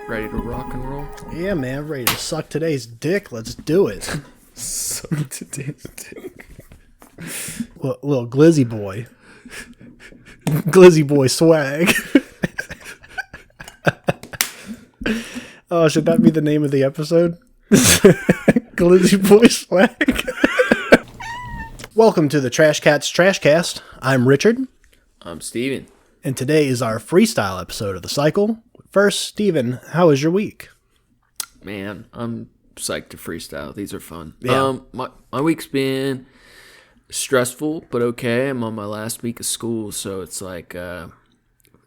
Ready to rock and roll? Yeah, man, ready to suck today's dick. Let's do it. Suck today's dick. Little Glizzy Boy. Glizzy Boy Swag. Oh, should that be the name of the episode? Glizzy Boy Swag. Welcome to the Trashcats Trashcast. I'm Richard. I'm Steven. And today is our freestyle episode of the cycle. First, Steven, how was your week? Man, I'm psyched to freestyle. These are fun. Yeah. My week's been stressful, but okay. I'm on my last week of school, so it's like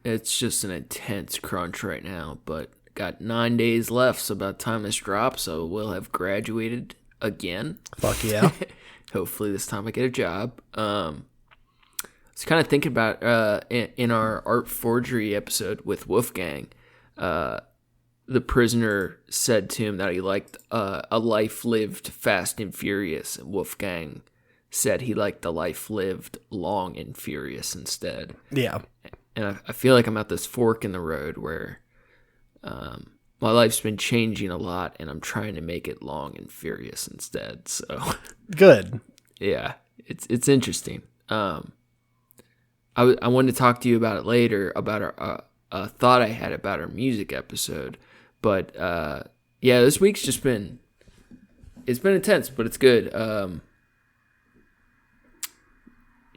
it's just an intense crunch right now. But got 9 days left, so about the time this drops, so we'll have graduated again. Fuck yeah. Hopefully this time I get a job. I was kind of thinking about in our art forgery episode with Wolfgang, the prisoner said to him that he liked a life lived fast and furious, and Wolfgang said he liked a life lived long and furious instead. Yeah. And I feel like I'm at this fork in the road where my life's been changing a lot, and I'm trying to make it long and furious instead. So Good. yeah, it's interesting. I wanted to talk to you about it later, about a thought I had about our music episode. But, yeah, this week's just been, it's been intense, but it's good.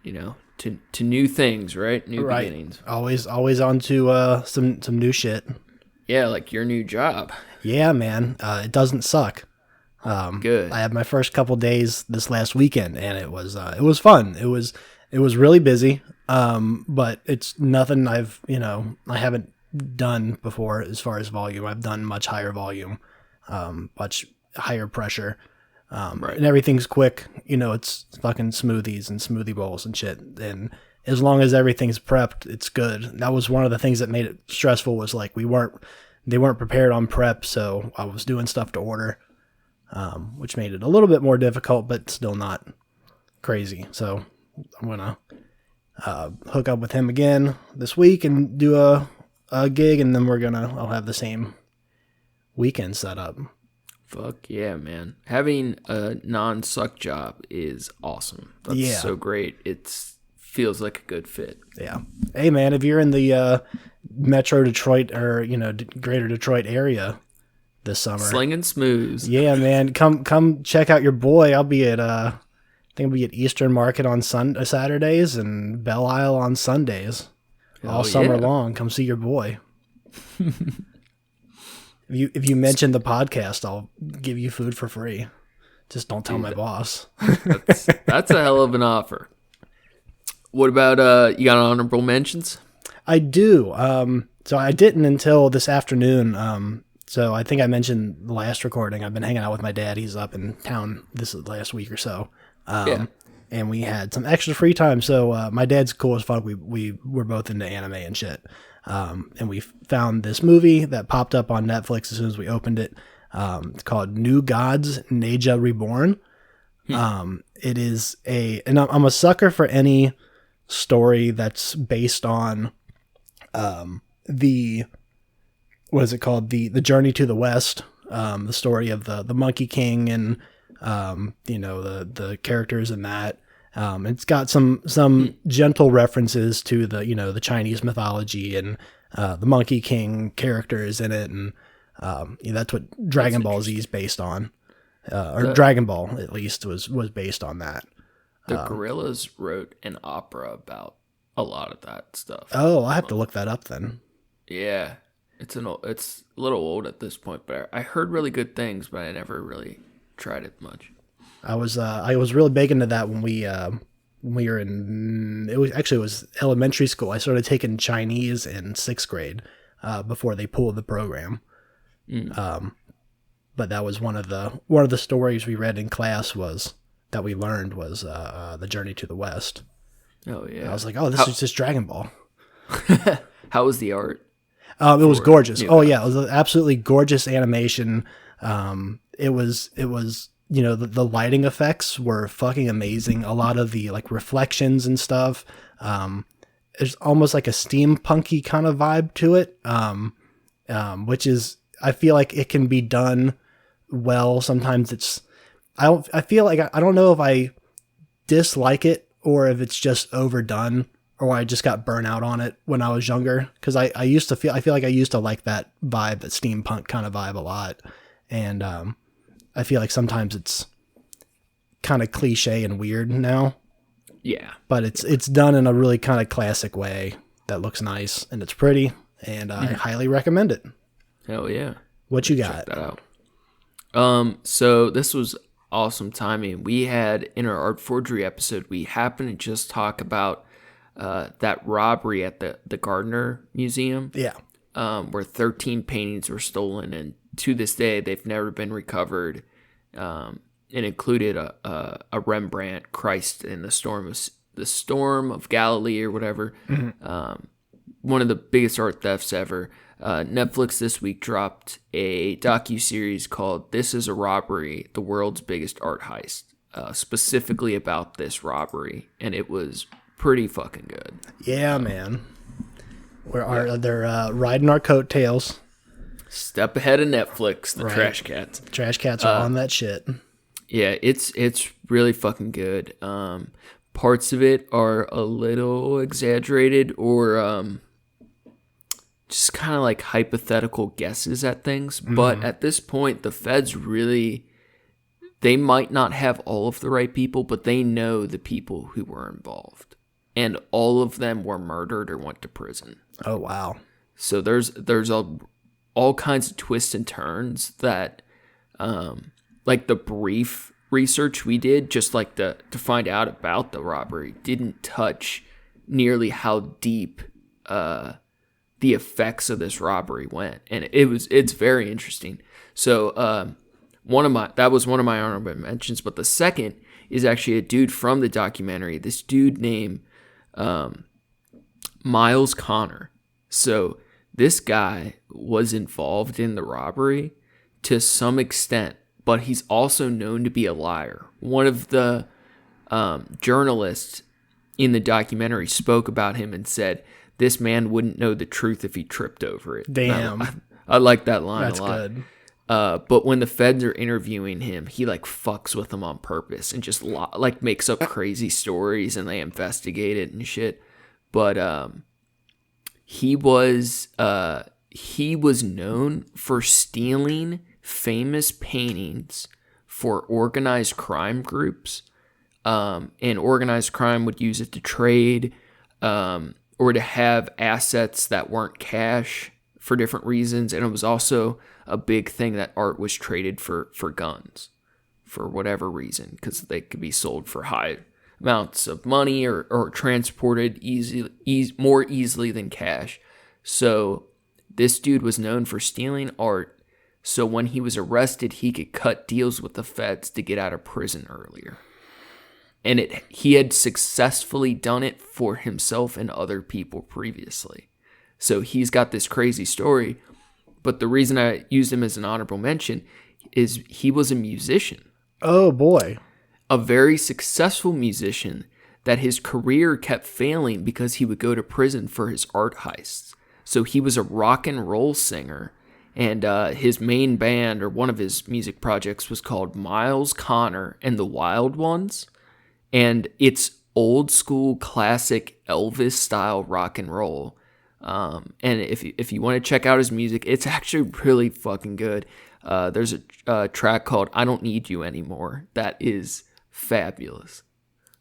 You know, to new things, right? New beginnings. Always on to some new shit. Yeah, like your new job. Yeah, man. It doesn't suck. Good. I had my first couple days this last weekend, and it was fun. It was really busy. But it's nothing I haven't done before as far as volume. I've done much higher volume, much higher pressure. Right. And everything's quick. It's fucking smoothies and smoothie bowls and shit. And as long as everything's prepped, it's good. That was one of the things that made it stressful, was like they weren't prepared on prep. So I was doing stuff to order, which made it a little bit more difficult, but still not crazy. So I'm going to hook up with him again this week and do a gig, and then I'll have the same weekend set up. Fuck yeah, man. Having a non-suck job is awesome. That's so great. It feels like a good fit. Yeah. Hey, man, if you're in the Metro Detroit or, Greater Detroit area this summer. Slinging smooths. Yeah, man. Come check out your boy. I'll be at I think I'll be at Eastern Market on Saturdays and Belle Isle on Sundays. All summer long. Come see your boy. If you mention the podcast, I'll give you food for free. Just don't tell my boss. That's a hell of an offer. What about you got honorable mentions? I do. So I didn't until this afternoon. So I think I mentioned the last recording. I've been hanging out with my dad. He's up in town this last week or so. And we had some extra free time. So my dad's cool as fuck. We were both into anime and shit. And we found this movie that popped up on Netflix as soon as we opened it. It's called New Gods, Neja Reborn. It is and I'm a sucker for any story that's based on the Journey to the West, the story of the Monkey King and the characters in that. It's got some gentle references to the Chinese mythology and the Monkey King characters in it, and that's what Dragon Ball Z is based on, or Dragon Ball at least was based on that. The Gorillas wrote an opera about a lot of that stuff. Oh, I have to look that up then. Yeah, it's a little old at this point, but I heard really good things, but I never really tried it much. I was really big into that when we were in, it was elementary school. I started taking Chinese in 6th grade before they pulled the program. But that was one of the stories we read in class was the Journey to the West. Oh yeah. And I was like, this is just Dragon Ball. How was the art? It was gorgeous. Oh yeah, it was an absolutely gorgeous animation. It was the lighting effects were fucking amazing. A lot of the reflections and stuff. There's almost like a steampunky kind of vibe to it, which is I feel like it can be done well. Sometimes I feel like I don't know if I dislike it or if it's just overdone or I just got burnt out on it when I was younger. Cause I feel like I used to like that vibe, that steampunk kind of vibe a lot. And, I feel like sometimes it's kind of cliche and weird now. Yeah. But it's done in a really kind of classic way that looks nice and it's pretty, and I highly recommend it. Hell yeah. What you got? Check that out. So this was awesome timing. We had in our Art Forgery episode, we happened to just talk about that robbery at the Gardner Museum. Yeah. Where 13 paintings were stolen, and to this day they've never been recovered. It included a Rembrandt Christ in the Storm of Galilee or whatever. Mm-hmm. One of the biggest art thefts ever. Netflix this week dropped a docuseries called "This Is a Robbery: The World's Biggest Art Heist," specifically about this robbery, and it was pretty fucking good. Yeah, man. They're riding our coattails. Step ahead of Netflix, the right. Trashcats. Trashcats are on that shit. Yeah, it's really fucking good. Parts of it are a little exaggerated or just kind of like hypothetical guesses at things. Mm-hmm. But at this point, the feds they might not have all of the right people, but they know the people who were involved. And all of them were murdered or went to prison. Oh, wow. So there's all kinds of twists and turns that, like the brief research we did, just like to find out about the robbery, didn't touch nearly how deep the effects of this robbery went, and it's very interesting. So that was one of my honorable mentions, but the second is actually a dude from the documentary. This dude named Miles Connor. So this guy was involved in the robbery to some extent, but he's also known to be a liar. One of the journalists in the documentary spoke about him and said, this man wouldn't know the truth if he tripped over it. Damn. I like that line That's a lot. Good. But when the feds are interviewing him, he like fucks with them on purpose and just like makes up crazy stories, and they investigate it and shit. But he was known for stealing famous paintings for organized crime groups, and organized crime would use it to trade, or to have assets that weren't cash for different reasons. And it was also a big thing that art was traded for guns for whatever reason, because they could be sold for high amounts of money or transported more easily than cash. So this dude was known for stealing art, so when he was arrested, he could cut deals with the feds to get out of prison earlier. And he had successfully done it for himself and other people previously. So he's got this crazy story. But the reason I used him as an honorable mention is he was a musician. Oh, boy. A very successful musician that his career kept failing because he would go to prison for his art heists. So he was a rock and roll singer. And his main band, or one of his music projects, was called Miles Connor and the Wild Ones. And it's old school classic Elvis style rock and roll. And if you want to check out his music, it's actually really fucking good. There's a track called "I Don't Need You Anymore" that is fabulous.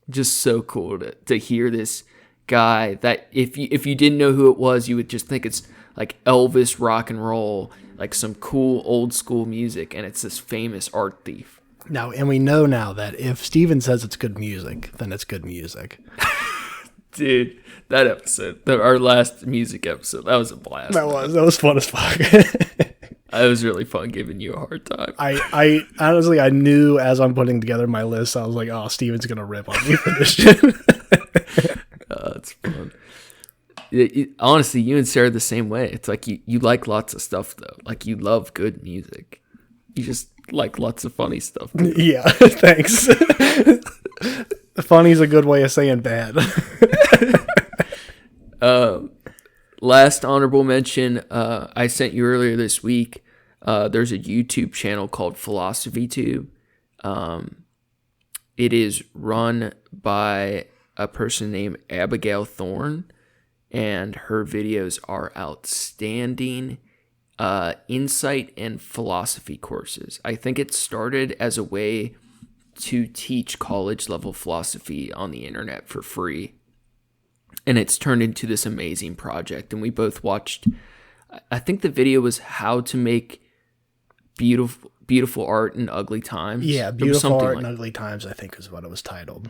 Just so cool to hear this guy that if you didn't know who it was, you would just think it's like Elvis rock and roll, like some cool old school music, and it's this famous art thief. Now, and we know now that if Steven says it's good music, then it's good music. Dude, that episode, our last music episode, that was a blast. That was fun as fuck. It was really fun giving you a hard time. I honestly, I knew as I'm putting together my list, I was like, oh, Steven's going to rip on me for this shit. That's fun. Honestly, you and Sarah are the same way. It's like you like lots of stuff, though. Like, you love good music. You just like lots of funny stuff, too. Yeah, thanks. Funny's a good way of saying bad. Last honorable mention, I sent you earlier this week. There's a YouTube channel called Philosophy Tube. It is run by a person named Abigail Thorne, and her videos are outstanding insight and philosophy courses. I think it started as a way to teach college-level philosophy on the internet for free, and it's turned into this amazing project. And we both watched, I think the video was how to make beautiful art in ugly times. Yeah, beautiful art in ugly times, I think is what it was titled.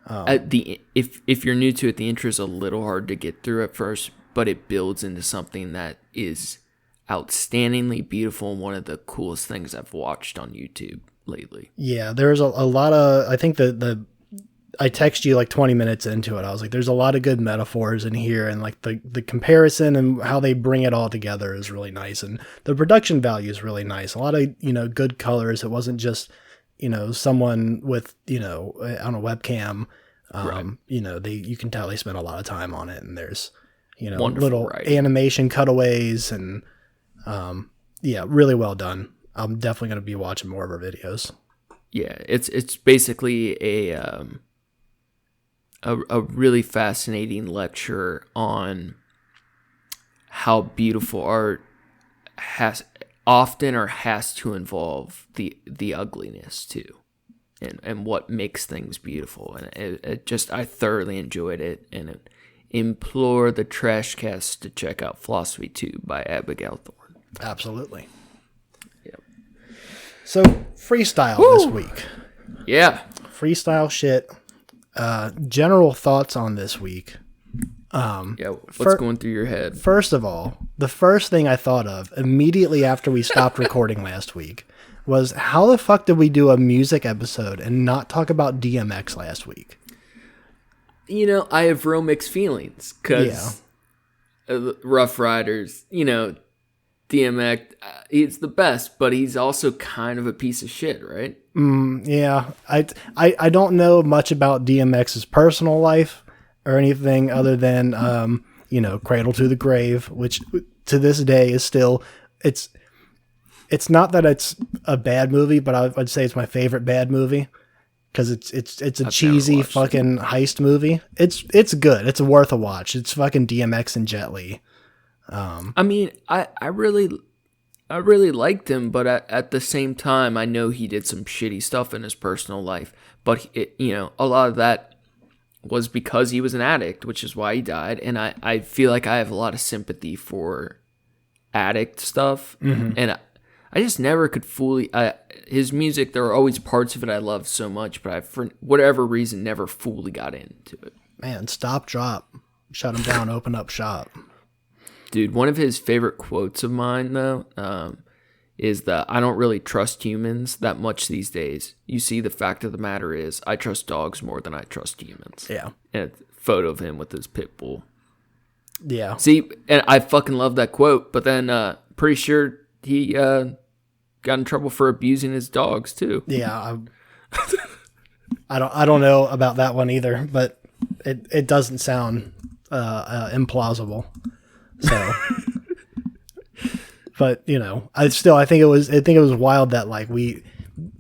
If you're new to it, the intro is a little hard to get through at first, but it builds into something that is outstandingly beautiful and one of the coolest things I've watched on YouTube lately. Yeah, there's a lot of, I think I text you like 20 minutes into it. I was like, there's a lot of good metaphors in here, and like the comparison and how they bring it all together is really nice. And the production value is really nice. A lot of, good colors. It wasn't just, someone with, on a webcam, Right. You can tell they spent a lot of time on it, and there's, Wonderful little writing. animation cutaways and, really well done. I'm definitely going to be watching more of her videos. Yeah, it's basically a really fascinating lecture on how beautiful art has to involve the ugliness too, and what makes things beautiful. And I thoroughly enjoyed it, and implore the Trashcats to check out Philosophy Tube by Abigail Thorne. Absolutely. Yep. So freestyle this week. Yeah. Freestyle shit. General thoughts on this week. What's going through your head? First of all, the first thing I thought of immediately after we stopped recording last week was, how the fuck did we do a music episode and not talk about DMX last week? I have real mixed feelings because Rough Riders, DMX, he's the best, but he's also kind of a piece of shit, right? Yeah. I don't know much about DMX's personal life or anything other than, Cradle to the Grave, which to this day is still, it's not that it's a bad movie, but I'd say it's my favorite bad movie. Because it's a cheesy fucking heist movie. It's good. It's worth a watch. It's fucking DMX and Jet Li. I mean, I really liked him, but at the same time, I know he did some shitty stuff in his personal life. But a lot of that was because he was an addict, which is why he died. And I feel like I have a lot of sympathy for addict stuff, and I just never could fully. His music, there were always parts of it I loved so much, but I, for whatever reason, never fully got into it. Man, stop, drop, shut him down, open up shop. Dude, one of his favorite quotes of mine, though, is that I don't really trust humans that much these days. You see, the fact of the matter is, I trust dogs more than I trust humans. Yeah. And a photo of him with his pit bull. Yeah. See, and I fucking love that quote, but then pretty sure he got in trouble for abusing his dogs too. Yeah, I don't know about that one either, but it doesn't sound implausible. So, but I think it was wild that like we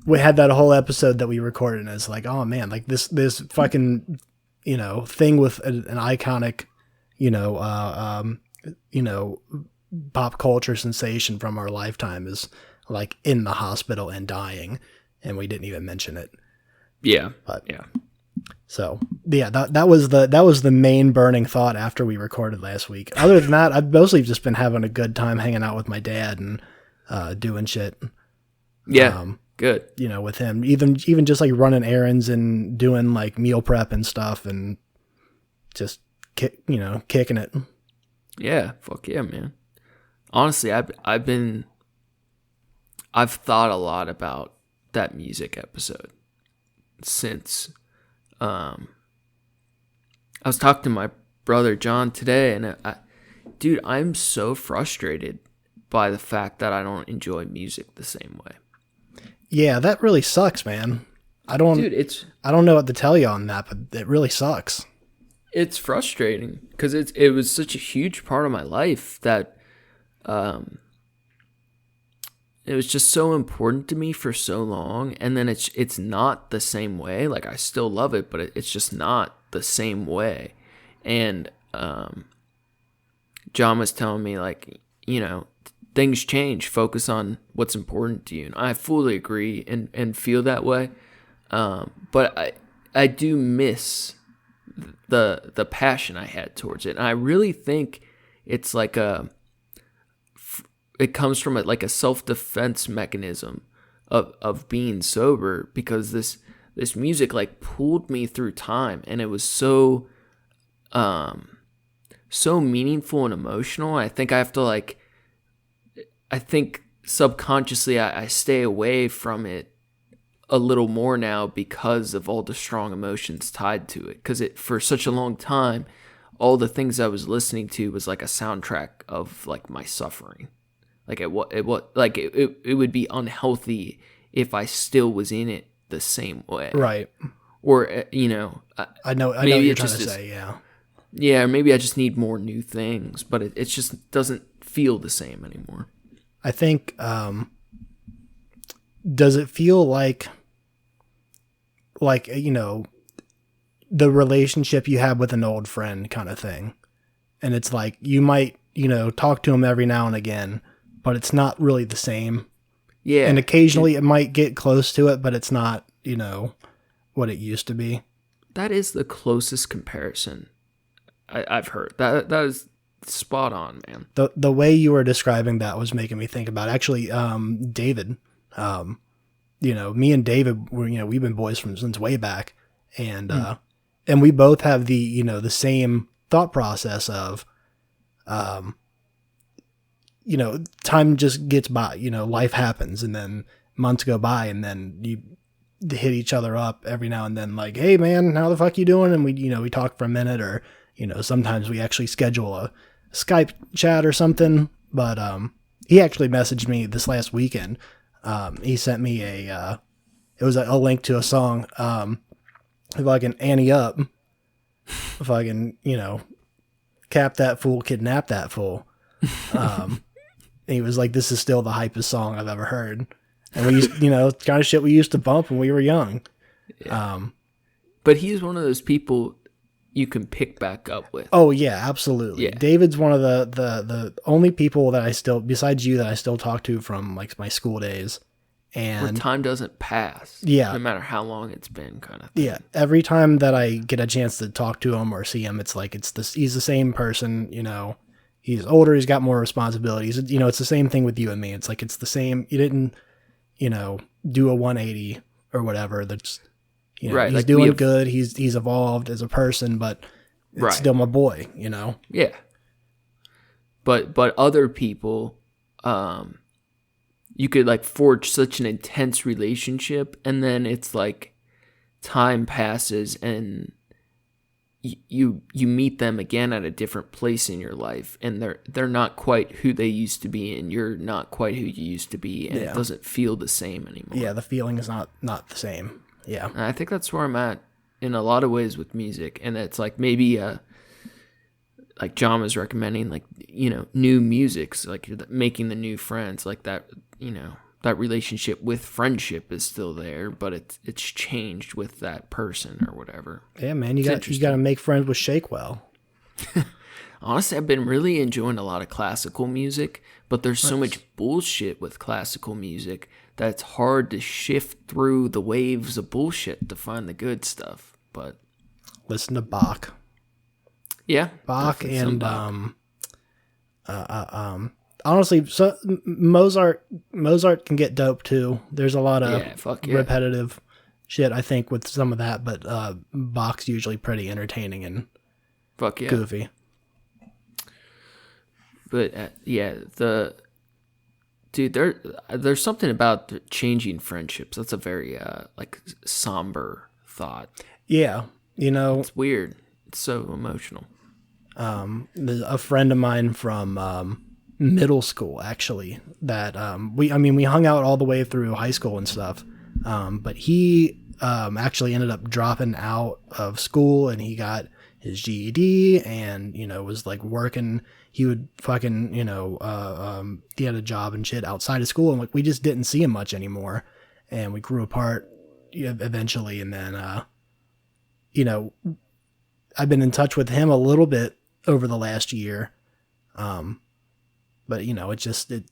had that whole episode that we recorded, and it's like, oh man, like this fucking thing with an iconic pop culture sensation from our lifetime is like in the hospital and dying, and we didn't even mention it. Yeah. But yeah. So yeah, that was the main burning thought after we recorded last week. Other than that, I've mostly just been having a good time hanging out with my dad and doing shit. Yeah. Good. With him, even just like running errands and doing like meal prep and stuff, and just kicking it. Yeah. Fuck yeah, man. Honestly, I've thought a lot about that music episode since I was talking to my brother John today, and dude, I'm so frustrated by the fact that I don't enjoy music the same way. Yeah, that really sucks, man. I don't know what to tell you on that, but it really sucks. It's frustrating because it was such a huge part of my life that it was just so important to me for so long, and then it's not the same way. Like, I still love it, but it's just not the same way. And John was telling me, like, things change. Focus on what's important to you. And I fully agree and feel that way. But I do miss the passion I had towards it. And I really think it's like it comes from a self-defense mechanism of being sober, because this music like pulled me through time, and it was so meaningful and emotional. I think I have to I think subconsciously I stay away from it a little more now because of all the strong emotions tied to it. Because for such a long time, all the things I was listening to was like a soundtrack of like my suffering. Like it would be unhealthy if I still was in it the same way. Right. Or I know what you're trying to say. Yeah. Yeah, maybe I just need more new things, but it just doesn't feel the same anymore. I think, does it feel like, the relationship you have with an old friend kind of thing? And it's like, you might, talk to him every now and again, but it's not really the same. Yeah. And occasionally it might get close to it, but it's not, what it used to be. That is the closest comparison I've heard. That is spot on, man. The way you were describing that was making me think about actually David. Me and David were, we've been boys since way back, and we both have the the same thought process of time just gets by, life happens, and then months go by, and then you hit each other up every now and then, like, hey man, how the fuck you doing? And we talk for a minute, or sometimes we actually schedule a Skype chat or something. But he actually messaged me this last weekend. He sent me it was a link to a song, if I can ante up, if I can, cap that fool, kidnap that fool. He was like, this is still the hypest song I've ever heard. And we used, kind of shit we used to bump when we were young. Yeah. But he's one of those people you can pick back up with. Oh yeah, absolutely. Yeah. David's one of the only people that I still, besides you, that I still talk to from like my school days. And where time doesn't pass. Yeah. No matter how long it's been, kind of thing. Yeah. Every time that I get a chance to talk to him or see him, it's like he's the same person, He's older, he's got more responsibilities. It's the same thing with you and me. It's like it's the same. You didn't, do a 180 or whatever. That's right. He's like doing good. He's evolved as a person, but it's still my boy, Yeah. But other people, you could like forge such an intense relationship, and then it's like time passes and you meet them again at a different place in your life, and they're not quite who they used to be, and you're not quite who you used to be, and it doesn't feel the same anymore. Yeah, the feeling is not the same. Yeah. And I think that's where I'm at in a lot of ways with music, and it's like maybe like John was recommending, like, new musics, like making the new friends, like that, that relationship with friendship is still there, but it's changed with that person or whatever. Yeah, man, you got to make friends with Shakewell. Honestly, I've been really enjoying a lot of classical music, but there's so much bullshit with classical music that it's hard to shift through the waves of bullshit to find the good stuff. But listen to Bach. Yeah, Bach and honestly, so Mozart can get dope too. There's a lot of repetitive shit, I think, with some of that, but Bach's usually pretty entertaining and goofy. But there's something about changing friendships. That's a very like somber thought. Yeah, it's weird. It's so emotional. There's a friend of mine from middle school, actually, that we hung out all the way through high school and stuff, but he actually ended up dropping out of school, and he got his GED, and, you know, was like working. He would fucking, you know, he had a job and shit outside of school, and like we just didn't see him much anymore, and we grew apart eventually. And then, you know, I've been in touch with him a little bit over the last year, but you know, it's a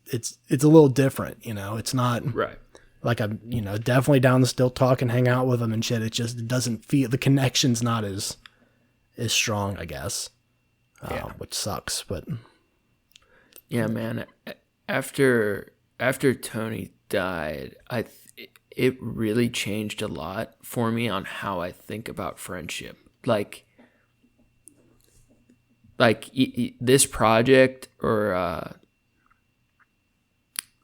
little different. You know, it's not Right. like I'm, you know, definitely down to still talk and hang out with him and shit. It doesn't feel, the connection's not as strong, I guess. Which sucks, but yeah, man. After Tony died, it really changed a lot for me on how I think about friendship. Like this project, or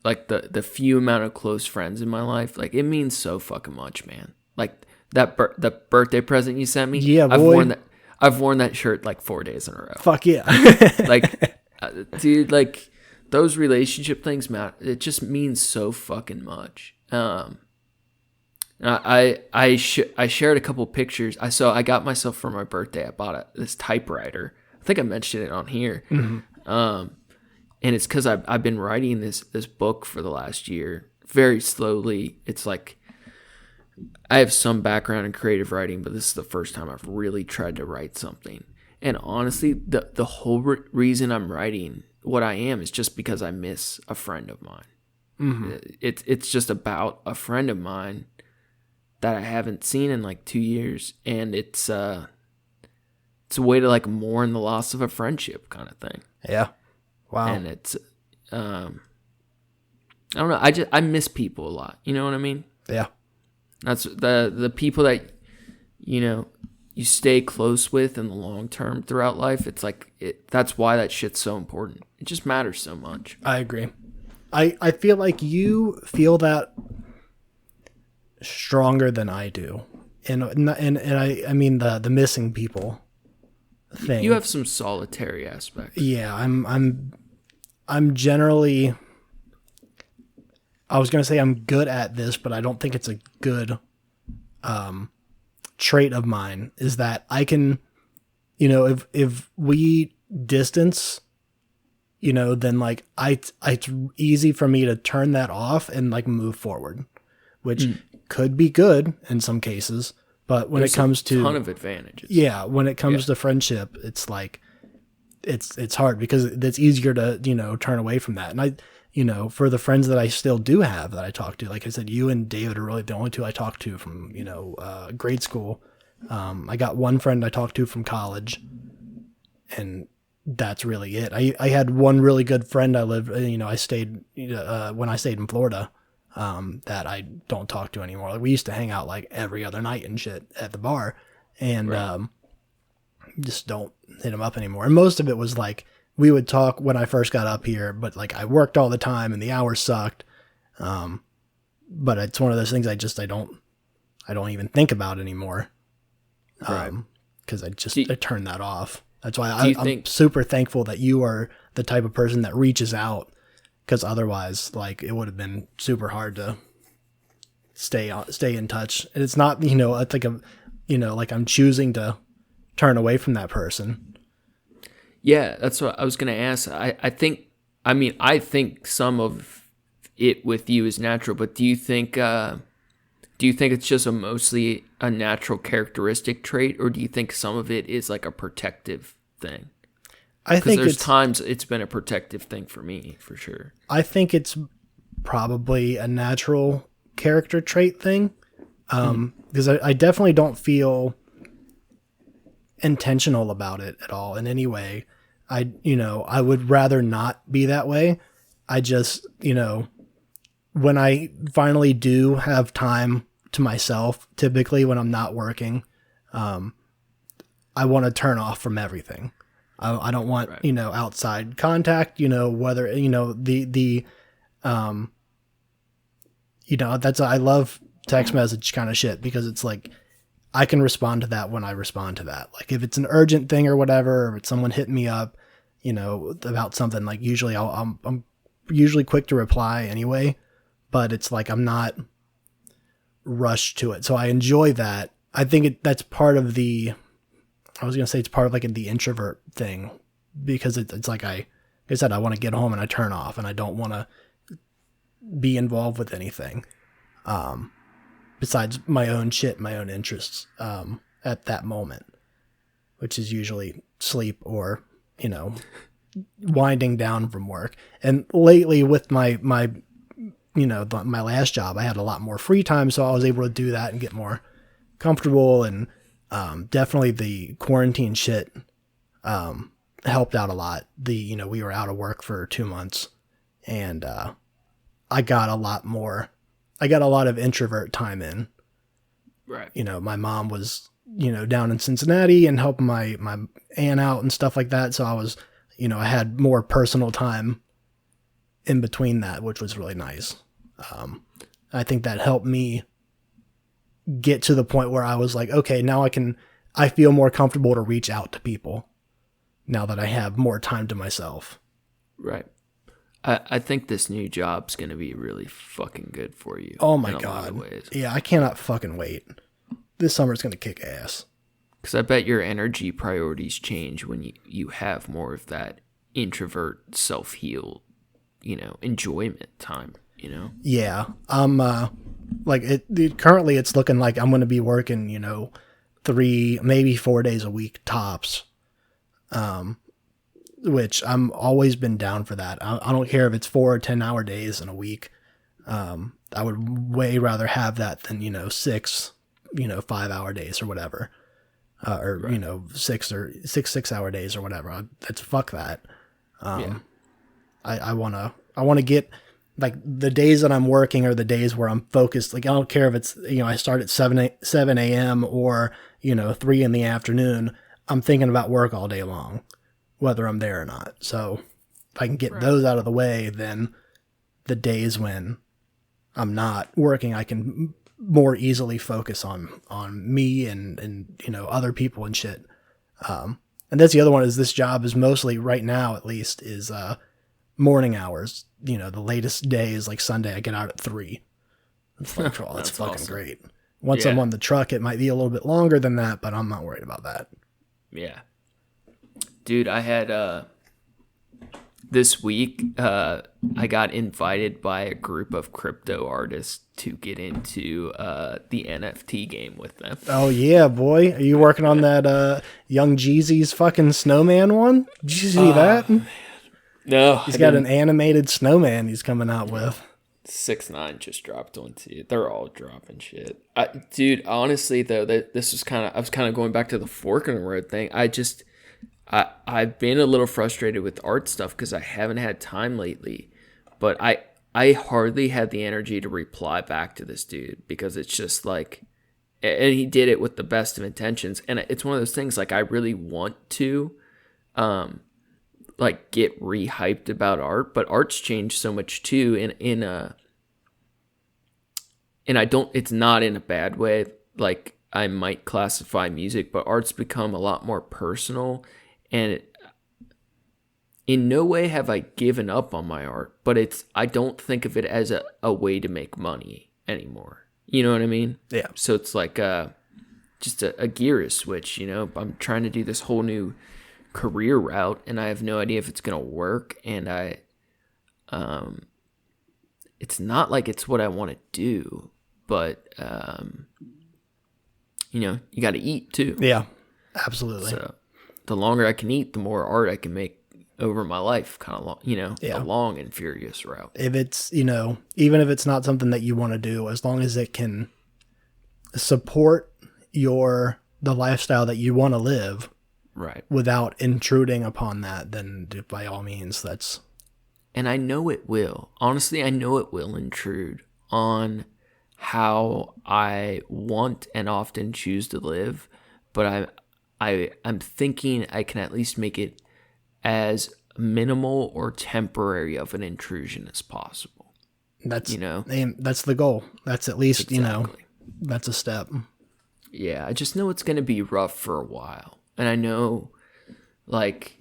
like the few amount of close friends in my life, like it means so fucking much, man. Like the birthday present you sent me. Yeah, boy. I've worn that shirt like 4 days in a row. Fuck yeah. Like, dude, like those relationship things matter. It just means so fucking much. I shared a couple pictures. I got myself for my birthday. I bought this typewriter. I think I mentioned it on here. Mm-hmm. And it's because I've been writing this book for the last year, very slowly. It's like, I have some background in creative writing, but this is the first time I've really tried to write something. And honestly, the whole reason I'm writing what I am is just because I miss a friend of mine. Mm-hmm. It's just about a friend of mine that I haven't seen in like 2 years, and it's a way to like mourn the loss of a friendship kind of thing. Yeah. Wow. And it's I don't know. I miss people a lot. You know what I mean? Yeah. That's the people that, you know, you stay close with in the long term throughout life. It's like that's why that shit's so important. It just matters so much. I agree. I feel like you feel that stronger than I do, and I mean the missing people thing. You have some solitary aspects. Yeah, I'm generally, I was going to say I'm good at this, but I don't think it's a good trait of mine, is that I can, you know, if we distance, you know, then like it's easy for me to turn that off and like move forward, which could be good in some cases, but when it comes to a ton of advantages. Yeah, when it comes to friendship, it's like it's hard because it's easier to, you know, turn away from that. And I, you know, for the friends that I still do have that I talk to, like I said, you and David are really the only two I talk to from, you know, grade school. I got one friend I talked to from college, and that's really it. I had one really good friend when I stayed in Florida, that I don't talk to anymore. Like we used to hang out like every other night and shit at the bar, and just don't hit him up anymore. And most of it was like, we would talk when I first got up here, but like I worked all the time and the hours sucked. But it's one of those things I don't even think about anymore. Cause I turned that off. That's why I'm super thankful that you are the type of person that reaches out, cause otherwise like it would have been super hard to stay in touch. And it's not, you know, I think like I'm choosing to turn away from that person. Yeah, that's what I was going to ask. I think some of it with you is natural, but do you think it's just mostly a natural characteristic trait, or do you think some of it is like a protective thing? I think there's times it's been a protective thing for me, for sure. I think it's probably a natural character trait thing, because I definitely don't feel intentional about it at all in any way. I would rather not be that way. I just, you know, when I finally do have time to myself, typically when I'm not working, I want to turn off from everything. I don't want, you know, outside contact, you know, whether, you know, you know, I love text message kind of shit, because it's like, I can respond to that when I respond to that. Like if it's an urgent thing or whatever, or if it's someone hitting me up, you know, about something, like usually I'm usually quick to reply anyway, but it's like, I'm not rush to it. So I enjoy that. I think that's part of it's part of like the introvert thing, because it's like I said, I want to get home and I turn off and I don't want to be involved with anything besides my own shit, my own interests at that moment, which is usually sleep or, winding down from work. And lately with my last job, I had a lot more free time, so I was able to do that and get more comfortable. And definitely the quarantine shit helped out a lot. We were out of work for 2 months, and I got a lot of introvert time in. Right. My mom was, down in Cincinnati and helping my aunt out and stuff like that. So I was, I had more personal time in between that, which was really nice. I think that helped me get to the point where I was like, okay, now I feel more comfortable to reach out to people now that I have more time to myself. Right. I think this new job's going to be really fucking good for you. Oh my God. Yeah, I cannot fucking wait. This summer's going to kick ass. Because I bet your energy priorities change when you have more of that introvert, self-heal, enjoyment time, Yeah. Currently it's looking like I'm going to be working, 3, maybe 4 days a week tops. Which I'm always been down for that. I don't care if it's 4 or 10-hour days in a week. I would way rather have that than, 6, 5-hour days or whatever. Or, right. 6-hour days or whatever. That's fuck that. Yeah. I want to get, like, the days that I'm working are the days where I'm focused. Like, I don't care if it's, I start at 7 a.m. or, 3 in the afternoon. I'm thinking about work all day long, whether I'm there or not. So if I can get those out of the way, then the days when I'm not working, I can more easily focus on me and other people and shit. And that's the other one, is this job is mostly, right now at least, is morning hours. The latest day is like Sunday. I get out at 3. It's like, oh, that's fucking awesome. Great. Once I'm on the truck, it might be a little bit longer than that, but I'm not worried about that. Yeah. Dude, I had this week, I got invited by a group of crypto artists to get into the NFT game with them. Oh, yeah, boy. Are you working on that Young Jeezy's fucking snowman one? Did you see that? No. He's got an animated snowman he's coming out with. 6ix9ine just dropped one too. They're all dropping shit. Dude, honestly, though, this was I was kind of going back to the fork in the road thing. I've been a little frustrated with art stuff because I haven't had time lately, but I hardly had the energy to reply back to this dude, because it's just like, and he did it with the best of intentions, and it's one of those things, like, I really want to like get re-hyped about art, but art's changed so much too and I don't, it's not in a bad way, like I might classify music, but art's become a lot more personal. And in no way have I given up on my art, but I don't think of it as a way to make money anymore. You know what I mean? Yeah. So it's like just a gear is switch, I'm trying to do this whole new career route, and I have no idea if it's going to work. And it's not like it's what I want to do, but, you got to eat too. Yeah, absolutely. So the longer I can eat, the more art I can make over my life, kind of long, a long and furious route. If it's, even if it's not something that you want to do, as long as it can support the lifestyle that you want to live, right, without intruding upon that, then by all means, that's. And I know it will. Honestly, I know it will intrude on how I want and often choose to live, but I'm thinking I can at least make it as minimal or temporary of an intrusion as possible. That's that's the goal. That's at least exactly. That's a step. Yeah, I just know it's going to be rough for a while, and I know, like,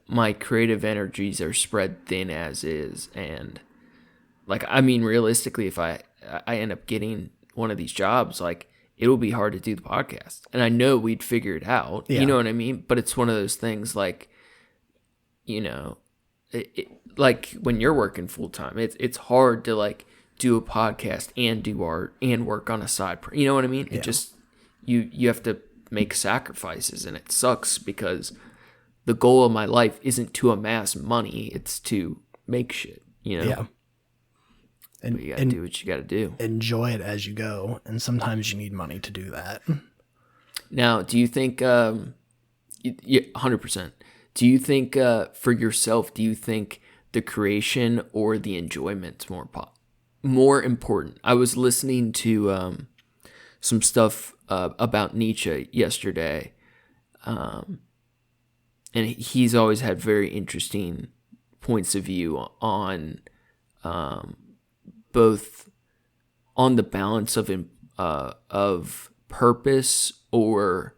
my creative energies are spread thin as is, and, like, I mean, realistically, if I end up getting one of these jobs, like it will be hard to do the podcast. And I know we'd figure it out. Yeah. You know what I mean? But it's one of those things like, like when you're working full time, it's hard to like do a podcast and do art and work on a side. You know what I mean? It just you have to make sacrifices, and it sucks because the goal of my life isn't to amass money; it's to make shit. Yeah. And you gotta do what you gotta do. Enjoy it as you go, and sometimes you need money to do that. Now, do you think? 100%. Do you think for yourself? Do you think the creation or the enjoyment's more important? I was listening to some stuff about Nietzsche yesterday, and he's always had very interesting points of view on both on the balance of purpose or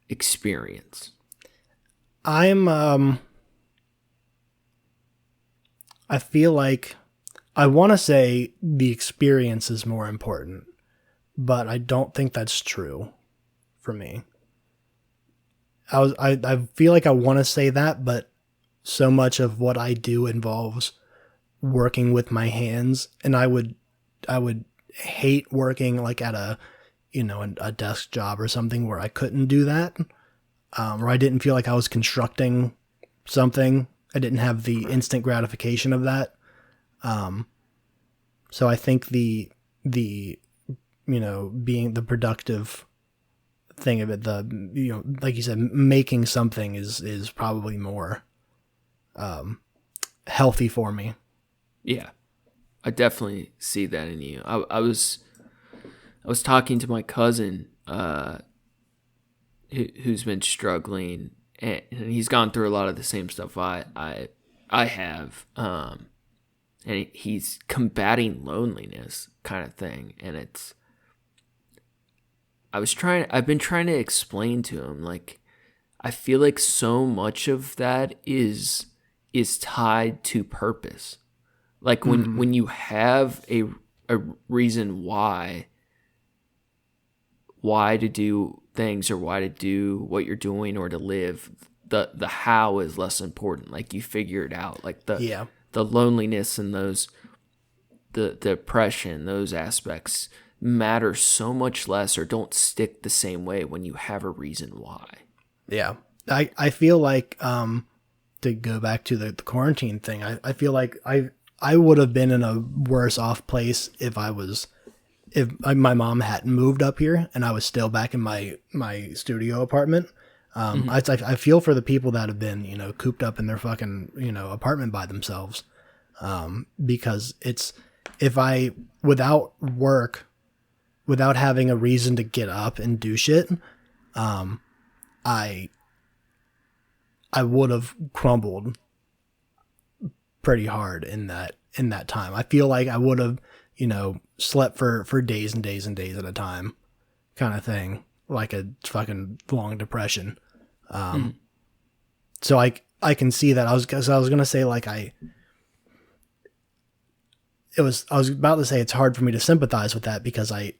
experience. I feel like I want to say the experience is more important, but I don't think that's true for me. I feel like I want to say that, but so much of what I do involves working with my hands, and I would hate working like at a desk job or something where I couldn't do that, or I didn't feel like I was constructing something. I didn't have the instant gratification of that. So I think the being the productive thing of it, like you said, making something is probably more healthy for me. Yeah, I definitely see that in you. I was talking to my cousin who's been struggling, and he's gone through a lot of the same stuff I have, and he's combating loneliness kind of thing, and I've been trying to explain to him, like, I feel like so much of that is tied to purpose. Like when you have a reason why to do things, or why to do what you're doing, or to live, the how is less important. Like you figure it out. Like the loneliness and the depression, those aspects matter so much less, or don't stick the same way when you have a reason why. Yeah. I feel like, to go back to the quarantine thing, I feel like I would have been in a worse off place if my mom hadn't moved up here and I was still back in my studio apartment. I feel for the people that have been, cooped up in their fucking, apartment by themselves. Because without work, without having a reason to get up and do shit, I would have crumbled pretty hard in that time. I feel like I would have, slept for days and days and days at a time, kind of thing, like a fucking long depression. So I can see that. I was gonna say, like, I was about to say it's hard for me to sympathize with that, because I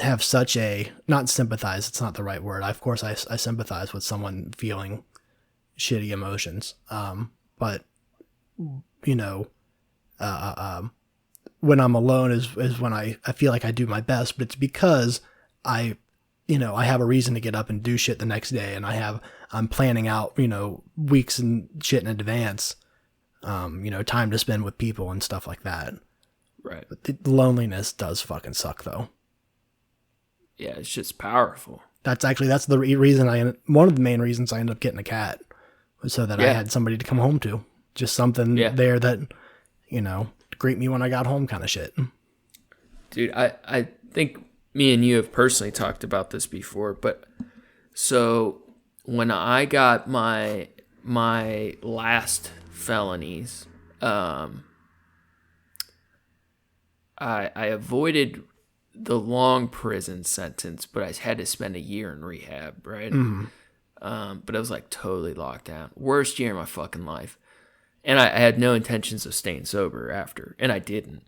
have such a, not sympathize, it's not the right word. Of course I sympathize with someone feeling shitty emotions. But when I'm alone is when I feel like I do my best, but it's because I have a reason to get up and do shit the next day, and I'm planning out, weeks and shit in advance, time to spend with people and stuff like that. Right. But the loneliness does fucking suck, though. Yeah, it's just powerful. That's the reason one of the main reasons I ended up getting a cat, was so that I had somebody to come home to. Just something there that, greet me when I got home kind of shit. Dude, I think me and you have personally talked about this before, but so when I got my last felonies, I avoided the long prison sentence, but I had to spend a year in rehab, right? Mm-hmm. But I was like totally locked down. Worst year of my fucking life. And I had no intentions of staying sober after, and I didn't.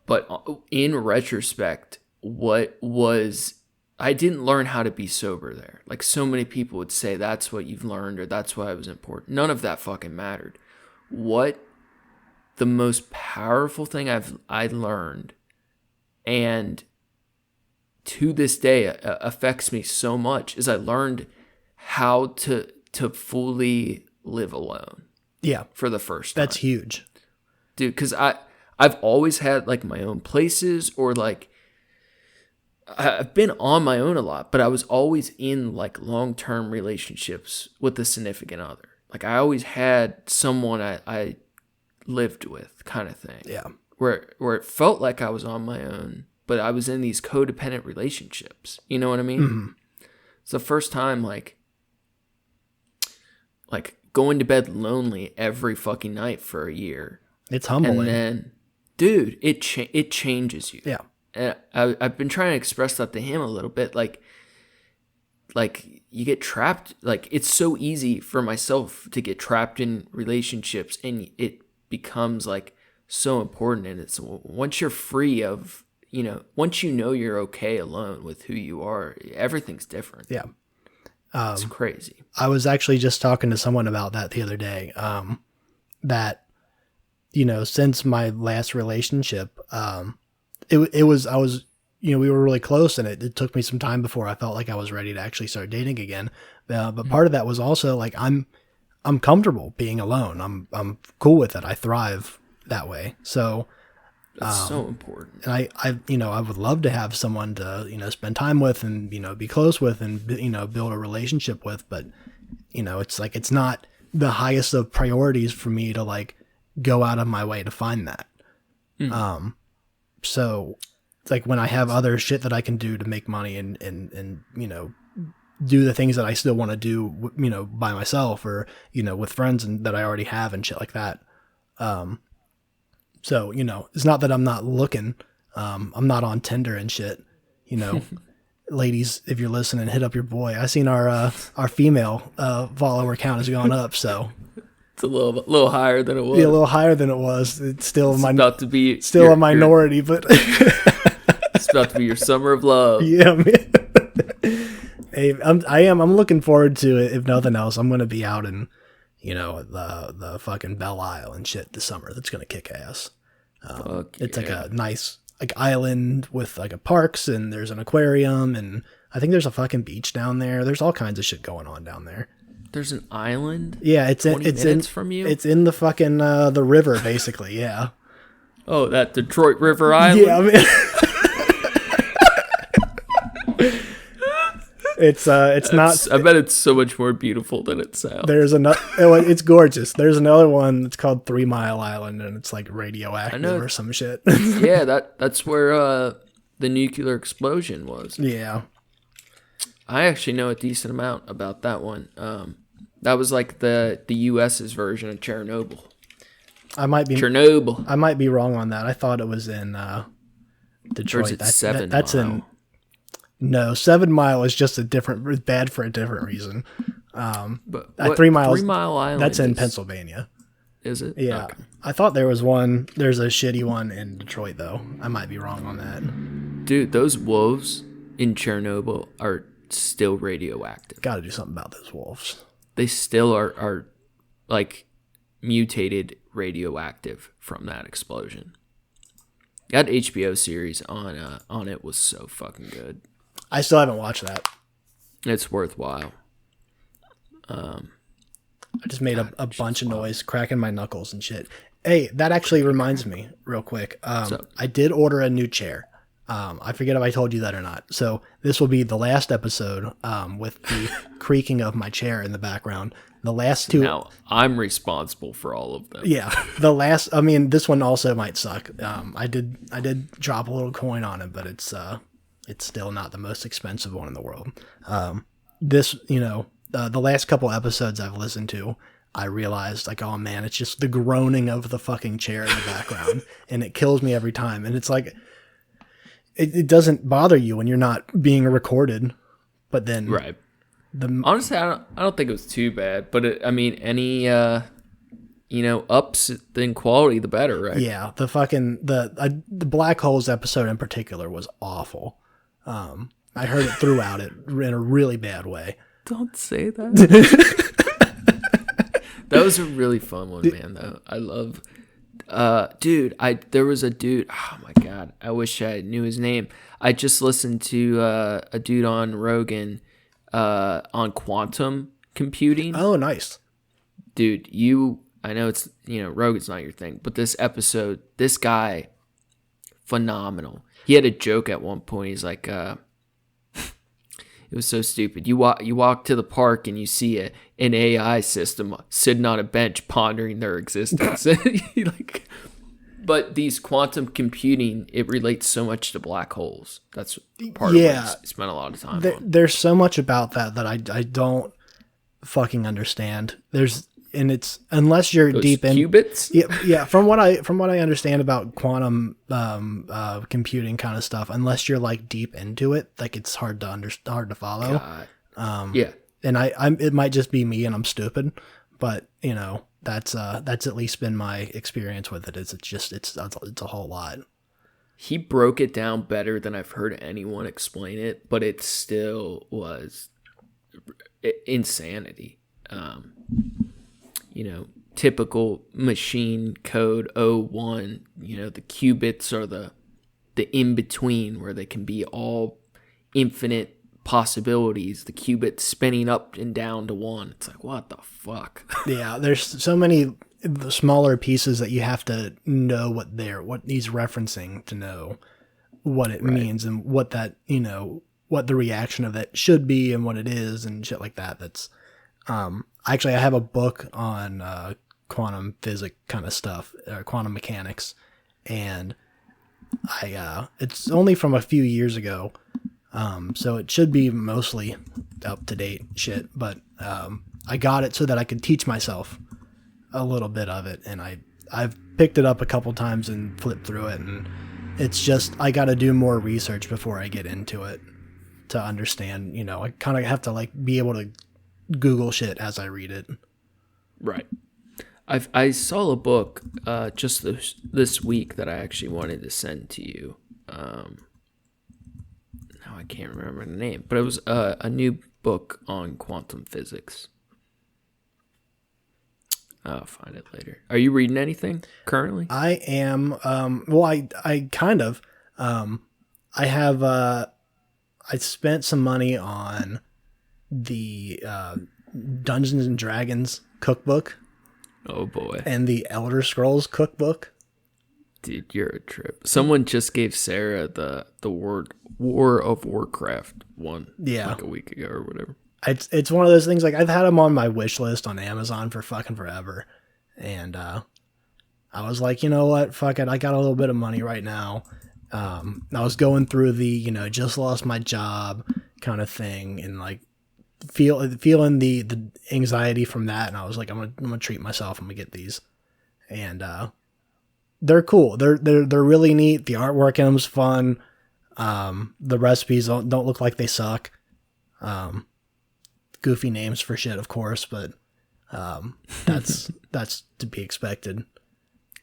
But in retrospect, I didn't learn how to be sober there. Like, so many people would say that's what you've learned or that's why it was important. None of that fucking mattered. What the most powerful thing I learned, and to this day affects me so much, is I learned how to fully live alone. Yeah. For the first time. That's huge. Dude, because I've always had like my own places, or like I've been on my own a lot, but I was always in like long-term relationships with a significant other. Like, I always had someone I lived with, kind of thing. Yeah. Where it felt like I was on my own, but I was in these codependent relationships. You know what I mean? Mm-hmm. It's the first time like going to bed lonely every fucking night for a year. It's humbling. And then, dude, it changes you. Yeah. And I've been trying to express that to him a little bit. Like you get trapped. Like, it's so easy for myself to get trapped in relationships, and it becomes like so important. And it's once you're free of, once you know you're okay alone with who you are, everything's different. Yeah. It's crazy. I was actually just talking to someone about that the other day. That, since my last relationship, we were really close, and it took me some time before I felt like I was ready to actually start dating again. But part of that was also like, I'm comfortable being alone. I'm cool with it. I thrive that way. So that's so important. And I would love to have someone to, spend time with and, be close with and, build a relationship with. But, it's like, it's not the highest of priorities for me to like go out of my way to find that. Mm. So it's like, when I have other shit that I can do to make money and do the things that I still want to do, by myself or, with friends and that I already have and shit like that. So, it's not that I'm not looking. I'm not on Tinder and shit. Ladies, if you're listening, hit up your boy. I seen our female follower count has gone up, so it's a little higher than it was. Yeah, a little higher than it was. It's still about to be a minority, but it's about to be your summer of love. Yeah, man. Hey, I'm looking forward to it. If nothing else, I'm gonna be out in the fucking Belle Isle and shit this summer. That's gonna kick ass. It's like a nice like island with like a parks, and there's an aquarium, and I think there's a fucking beach down there. There's all kinds of shit going on down there. There's an island? Yeah, it's in from you? It's in the fucking the river, basically, yeah. Oh, that Detroit River Island? Yeah, I mean It's not. I bet it's so much more beautiful than it sounds. There's another. It's gorgeous. There's another one that's called 3 Mile Island, and it's like radioactive or some shit. Yeah, that's where the nuclear explosion was. Yeah, I actually know a decent amount about that one. That was like the U.S.'s version of Chernobyl. I might be Chernobyl. I might be wrong on that. I thought it was in Detroit. That's 7 that's Mile. in. No, 7 Mile is just bad for a different reason. But 3 Mile Island. That's in Pennsylvania. Is it? Yeah. Okay. I thought there was one. There's a shitty one in Detroit, though. I might be wrong on that. Dude, those wolves in Chernobyl are still radioactive. Got to do something about those wolves. They still are like mutated radioactive from that explosion. That HBO series on it was so fucking good. I still haven't watched that. It's worthwhile. I just made a bunch of noise, cracking my knuckles and shit. Hey, that actually reminds me, real quick. I did order a new chair. I forget if I told you that or not. So this will be the last episode with the creaking of my chair in the background. The last two. Now I'm responsible for all of them. Yeah, this one also might suck. I did drop a little coin on it, but it's still not the most expensive one in the world. The last couple episodes I've listened to, I realized like, oh man, it's just the groaning of the fucking chair in the background, and it kills me every time. And it's like, it doesn't bother you when you're not being recorded, but then right. Honestly, I don't think it was too bad, but any ups in quality, the better, right? Yeah, the Black Holes episode in particular was awful. I heard it throughout it in a really bad way. Don't say that. That was a really fun one, man, though. I love... there was a dude... Oh, my God. I wish I knew his name. I just listened to a dude on Rogan on quantum computing. Oh, nice. Dude, I know it's, Rogan's not your thing, but this episode, this guy, phenomenal. He had a joke at one point. He's like, it was so stupid. You walk to the park and you see an AI system sitting on a bench pondering their existence. But these quantum computing, it relates so much to black holes. That's part of what I spent a lot of time on. There's so much about that I don't fucking understand. It's unless you're Those deep in qubits. Yeah. From what I understand about quantum computing kind of stuff, unless you're like deep into it, like it's hard to follow. God. And it might just be me and I'm stupid, but that's at least been my experience with it. It's a whole lot. He broke it down better than I've heard anyone explain it, but it still was insanity. Typical machine code 01, the qubits are the in-between where they can be all infinite possibilities, the qubits spinning up and down to 1. It's like, what the fuck? Yeah, there's so many smaller pieces that you have to know what he's referencing to know what it means and what that, what the reaction of that should be and what it is and shit like that. That's actually, I have a book on quantum physics kind of stuff, quantum mechanics, and it's only from a few years ago, so it should be mostly up to date shit. But I got it so that I could teach myself a little bit of it, and I've picked it up a couple times and flipped through it, and it's just I got to do more research before I get into it to understand. I kind of have to like be able to Google shit as I read it. Right. I saw a book just this week that I actually wanted to send to you. Now I can't remember the name, but it was a new book on quantum physics. I'll find it later. Are you reading anything currently? I am. I kind of. I have. I spent some money on the Dungeons and Dragons cookbook. Oh boy. And the Elder Scrolls cookbook. Dude, you're a trip. Someone just gave Sarah the War of Warcraft one like a week ago or whatever. It's one of those things, like I've had them on my wish list on Amazon for fucking forever. And I was like, you know what? Fuck it. I got a little bit of money right now. I was going through the, just lost my job kind of thing and like feeling the anxiety from that. And I was like, I'm gonna treat myself. I'm gonna get these. And they're cool. They're really neat. The artwork in them's fun. The recipes don't look like they suck. Goofy names for shit, of course, but that's to be expected.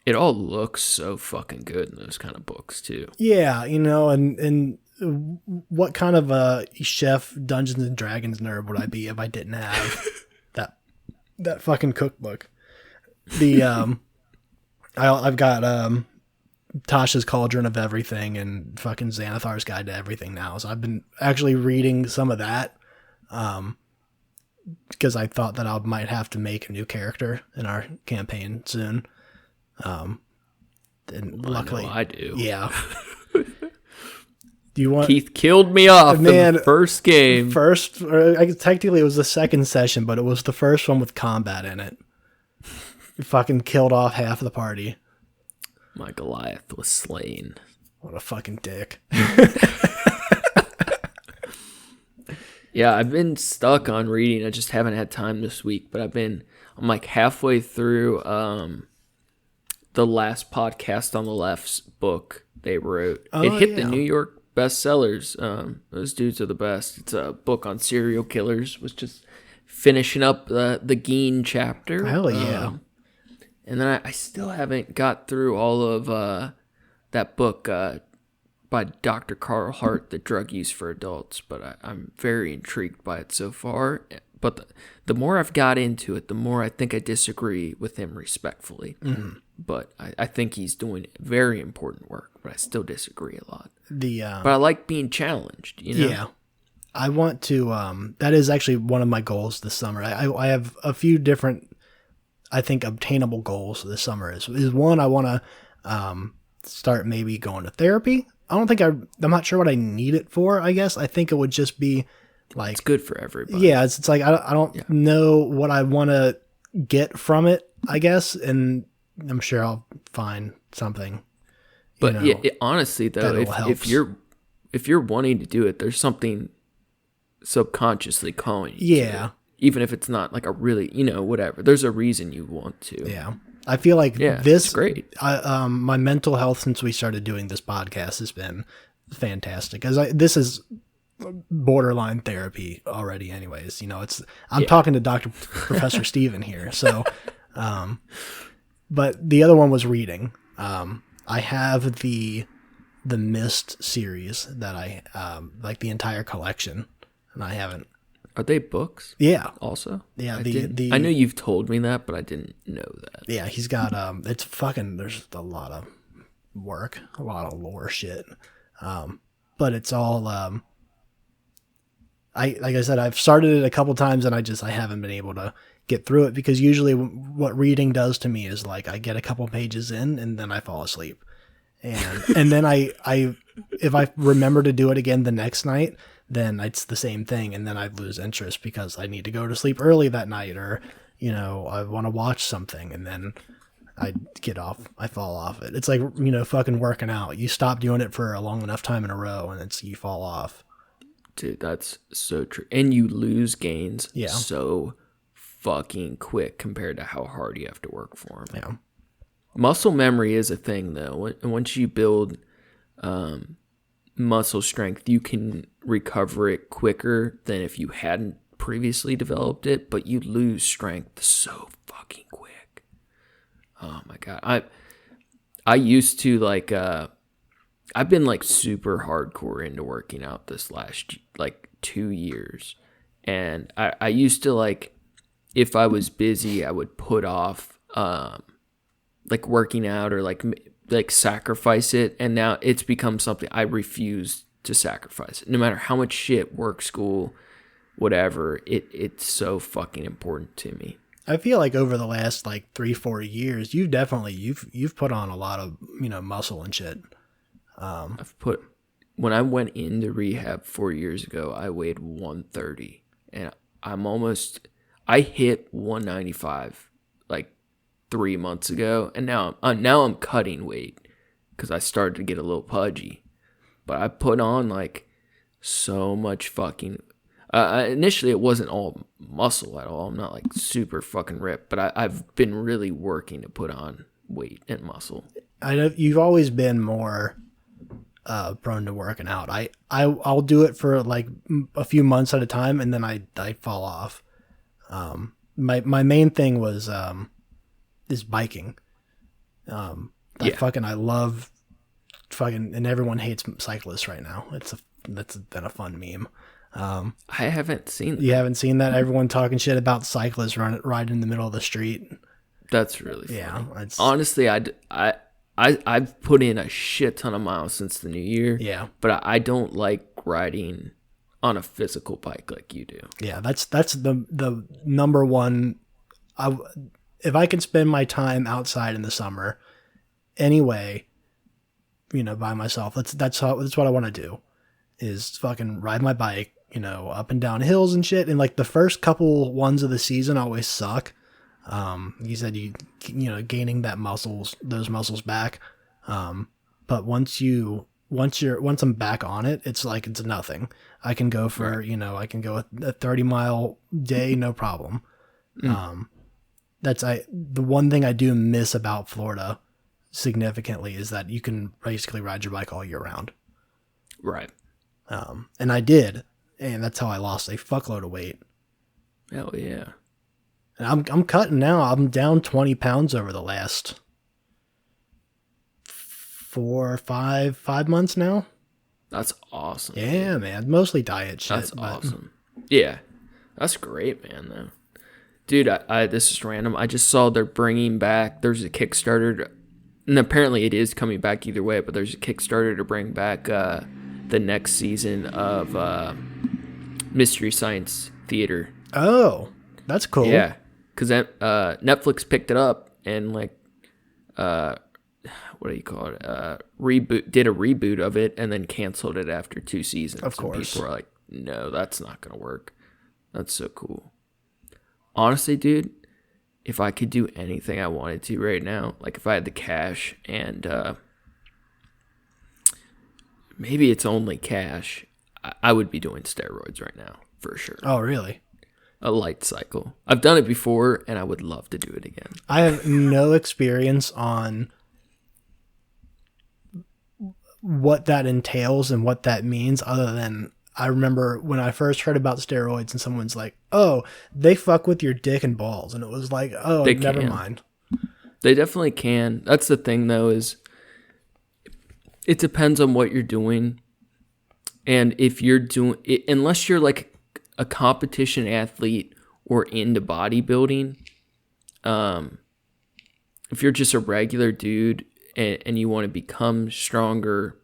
It all looks so fucking good in those kind of books too. Yeah, and what kind of a chef Dungeons and Dragons nerd would I be if I didn't have that fucking cookbook? I've got Tasha's Cauldron of Everything and fucking Xanathar's Guide to Everything now. So I've been actually reading some of that because I thought that I might have to make a new character in our campaign soon. And luckily, I do. Yeah. Do you want? Keith killed me off in the first game. Technically it was the second session, but it was the first one with combat in it. You fucking killed off half of the party. My Goliath was slain. What a fucking dick. Yeah, I've been stuck on reading. I just haven't had time this week, but I'm like halfway through the last podcast on the left's book they wrote. It hit the New York bestsellers. Those dudes are the best. It's a book on serial killers. Was just finishing up the Geen chapter. Hell yeah. And then I still haven't got through all of that book by Dr. Carl Hart, The Drug Use for Adults, but I'm very intrigued by it so far. But the more I've got into it, the more I think I disagree with him respectfully. Mm-hmm. But I think he's doing very important work, but I still disagree a lot. But I like being challenged, you know? Yeah. I want to, that is actually one of my goals this summer. I have a few different, I think, obtainable goals this summer. Is one, I want to start maybe going to therapy. I don't think I'm not sure what I need it for, I guess. I think it would just be like... It's good for everybody. Yeah, it's like, I don't know what I want to get from it, I guess. And I'm sure I'll find something. But honestly, though, if you're wanting to do it, there's something subconsciously calling you to it. Even if it's not like a really, whatever. There's a reason you want to. Yeah. I feel like this is great. My mental health since we started doing this podcast has been fantastic. Because this is borderline therapy already anyways. I'm talking to Professor Steven here. So, but the other one was reading. I have the Mist series that I, like the entire collection. And I haven't. Are they books? Yeah. Also? Yeah. I know you've told me that, but I didn't know that. Yeah, he's got, it's fucking, there's a lot of work, a lot of lore shit. But it's all, like I said, I've started it a couple times and I haven't been able to get through it because usually what reading does to me is like I get a couple pages in and then I fall asleep. And then if I remember to do it again the next night, then it's the same thing. And then I lose interest because I need to go to sleep early that night or, I want to watch something and then I fall off it. It's like, fucking working out. You stop doing it for a long enough time in a row and you fall off. Dude, that's so true. And you lose gains so fucking quick compared to how hard you have to work for them. Yeah. Muscle memory is a thing, though. Once you build muscle strength, you can recover it quicker than if you hadn't previously developed it, but you lose strength so fucking quick. Oh my God. I used to like, I've been like super hardcore into working out this last like 2 years. And I used to like, if I was busy, I would put off, like working out or like sacrifice it, and now it's become something I refuse to sacrifice it. No matter how much shit, work, school, whatever, it's so fucking important to me. I feel like over the last like 3-4 years, you've put on a lot of muscle and shit. When I went into rehab 4 years ago, I weighed 130, and I hit 195 like 3 months ago, and now I'm cutting weight because I started to get a little pudgy. But I put on like so much fucking. Initially, it wasn't all muscle at all. I'm not like super fucking ripped, but I've been really working to put on weight and muscle. I know you've always been more prone to working out. I'll do it for like a few months at a time, and then I fall off. My main thing was is biking. I love fucking, and everyone hates cyclists right now. That's been a fun meme. I haven't seen that. You haven't seen that? Everyone talking shit about cyclists riding in the middle of the street. That's really funny. Yeah. Honestly, I've put in a shit ton of miles since the new year. Yeah. But I don't like riding on a physical bike like you do. Yeah, that's the number one. If I can spend my time outside in the summer, anyway, by myself, that's what I want to do, is fucking ride my bike, up and down hills and shit. And like the first couple ones of the season always suck. You said gaining those muscles back. But once I'm back on it, it's like it's nothing. I can go for, I can go a 30-mile day, no problem. The one thing I do miss about Florida significantly is that you can basically ride your bike all year round. Right. And I did, and that's how I lost a fuckload of weight. Hell yeah. And I'm cutting now. I'm down 20 pounds over the last 5 months now. That's awesome. Yeah, dude. Man. Mostly diet shit. That's awesome. Yeah. That's great, man, though. Dude, I this is random. I just saw they're bringing back, there's a Kickstarter, and apparently it is coming back either way, but there's a Kickstarter to bring back the next season of Mystery Science Theater. Oh, that's cool. Yeah, because Netflix picked it up and, like, what do you call it? Did a reboot of it and then canceled it after 2 seasons. Of course. And people are like, no, that's not going to work. That's so cool. Honestly, dude, if I could do anything I wanted to right now, like if I had the cash and maybe it's only cash, I would be doing steroids right now for sure. Oh, really? A light cycle. I've done it before and I would love to do it again. I have no experience on what that entails and what that means, other than I remember when I first heard about steroids and someone's like, oh, they fuck with your dick and balls. And it was like, oh, never mind. They definitely can. That's the thing, though, is it depends on what you're doing. And if you're doing it, unless you're like a competition athlete or into bodybuilding, if you're just a regular dude and you want to become stronger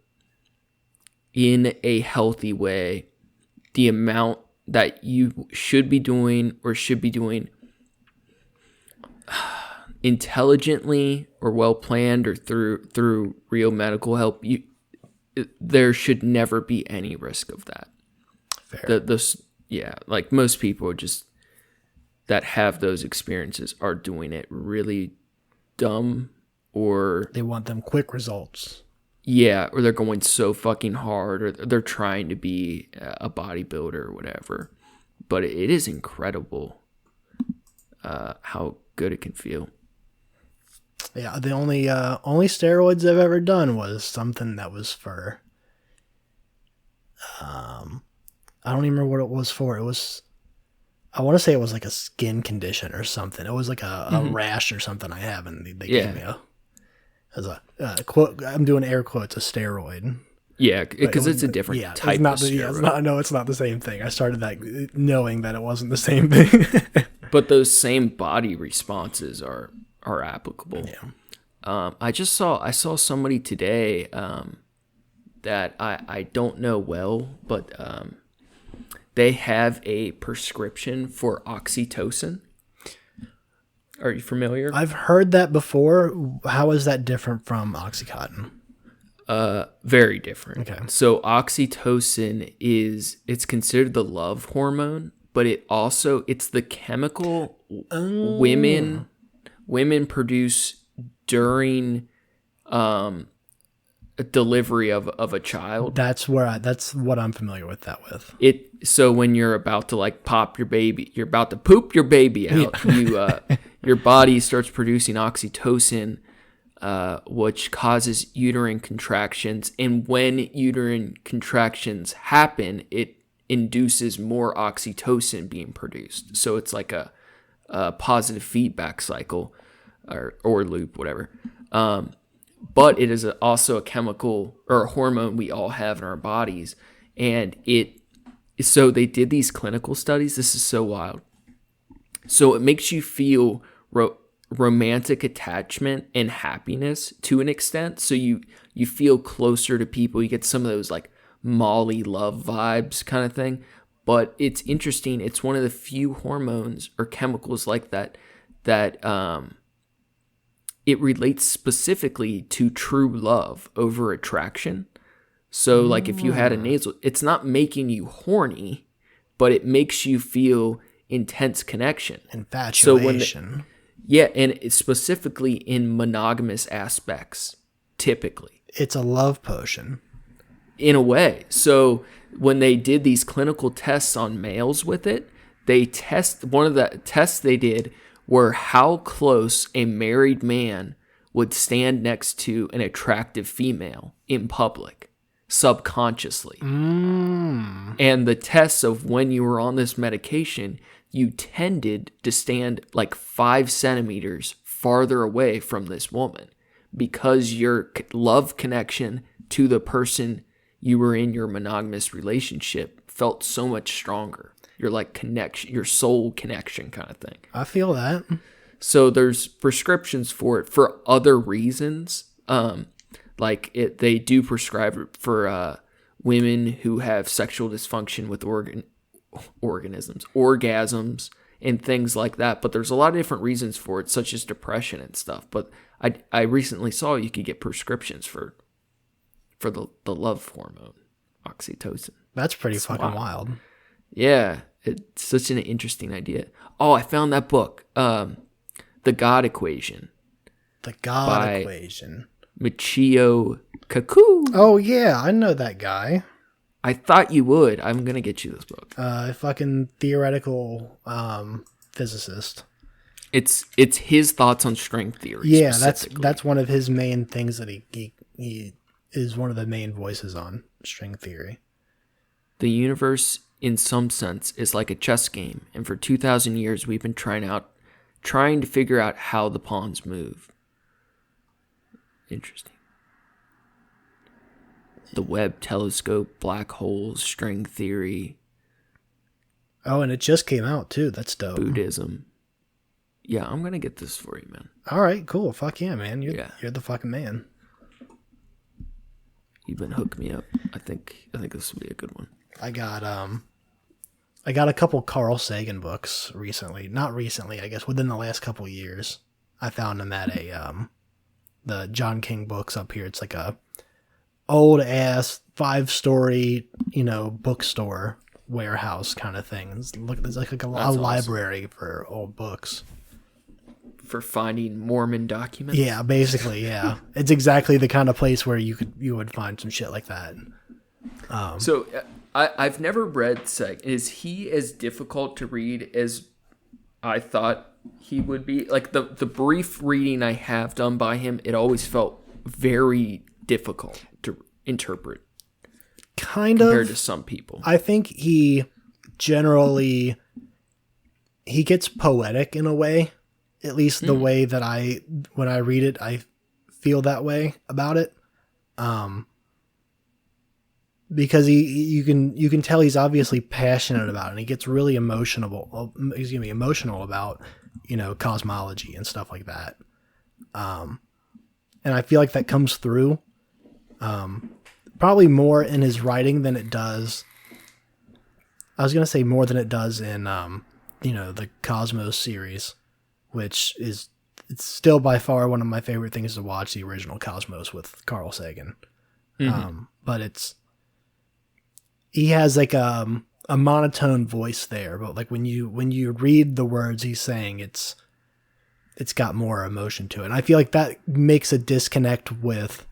in a healthy way, the amount that you should be doing intelligently or well planned or through real medical help, there should never be any risk of that. Fair. Like most people just that have those experiences are doing it really dumb, or they want them quick results. Yeah, or they're going so fucking hard, or they're trying to be a bodybuilder or whatever. But it is incredible how good it can feel. Yeah, the only steroids I've ever done was something that was for, I don't even remember what it was for. It was, I want to say it was like a skin condition or something. It was like a rash or something I have, and they gave me as a quote, I'm doing air quotes, a steroid. Yeah, because it's a different type of steroid. It's not the same thing. I started that knowing that it wasn't the same thing. But those same body responses are applicable. Yeah. I saw somebody today that I don't know well, but they have a prescription for oxytocin. Are you familiar? I've heard that before. How is that different from Oxycontin? Very different. Okay. So oxytocin it's considered the love hormone, but it's the chemical women produce during a delivery of a child. That's what I'm familiar with that with. So when you're about to like pop your baby, you're about to poop your baby out, your body starts producing oxytocin, which causes uterine contractions. And when uterine contractions happen, it induces more oxytocin being produced. So it's like a positive feedback cycle or loop, whatever. But it is also a chemical or a hormone we all have in our bodies. And so they did these clinical studies. This is so wild. So it makes you feel romantic attachment and happiness to an extent. So you feel closer to people. You get some of those like Molly love vibes kind of thing. But it's interesting. It's one of the few hormones or chemicals like that it relates specifically to true love over attraction. So like if you had a nasal, it's not making you horny, but it makes you feel intense connection. Infatuation. And it's specifically in monogamous aspects, typically. It's a love potion. In a way. So when they did these clinical tests on males with it, one of the tests they did were how close a married man would stand next to an attractive female in public, subconsciously. And the tests of when you were on this medication, you tended to stand like 5 centimeters farther away from this woman because your love connection to the person you were in your monogamous relationship felt so much stronger. Your like connection, your soul connection kind of thing. I feel that. So there's prescriptions for it for other reasons. They do prescribe it for women who have sexual dysfunction with orgasms, and things like that. But there's a lot of different reasons for it, such as depression and stuff. But I recently saw you could get prescriptions for the love hormone, oxytocin. That's pretty fucking wild. Yeah, it's such an interesting idea. Oh, I found that book, The God Equation. The God Equation. Michio Kaku. Oh, yeah, I know that guy. I thought you would. I'm going to get you this book. Fucking theoretical physicist. It's his thoughts on string theory. Yeah, that's one of his main things that he is one of the main voices on string theory. The universe, in some sense, is like a chess game, and for 2,000 years we've been trying to figure out how the pawns move. Interesting. The Webb telescope, black holes, string theory. Oh, and it just came out too. That's dope. Buddhism. Yeah, I'm gonna get this for you, man. All right, cool. Fuck yeah, man. You're the fucking man. You've been hooking me up. I think this will be a good one. I got a couple Carl Sagan books recently. Not recently, I guess within the last couple of years. I found them at the John King Books up here. It's like a old ass 5-story, bookstore warehouse kind of thing. There's like a library for old books. For finding Mormon documents? Yeah, basically, yeah. It's exactly the kind of place where you would find some shit like that. So I've never read Sagan. Is he as difficult to read as I thought he would be? Like the brief reading I have done by him, it always felt very difficult to interpret. Compared to some people. I think he generally gets poetic in a way. At least the way that when I read it, I feel that way about it. Because you can tell he's obviously passionate about it, and he gets really emotional about, cosmology and stuff like that. And I feel like that comes through, probably more in his writing than it does. I was going to say more than it does in, the Cosmos series, which it's still by far one of my favorite things to watch, the original Cosmos with Carl Sagan. Mm-hmm. But he has like a monotone voice there, but like when you read the words he's saying, it's got more emotion to it. And I feel like that makes a disconnect with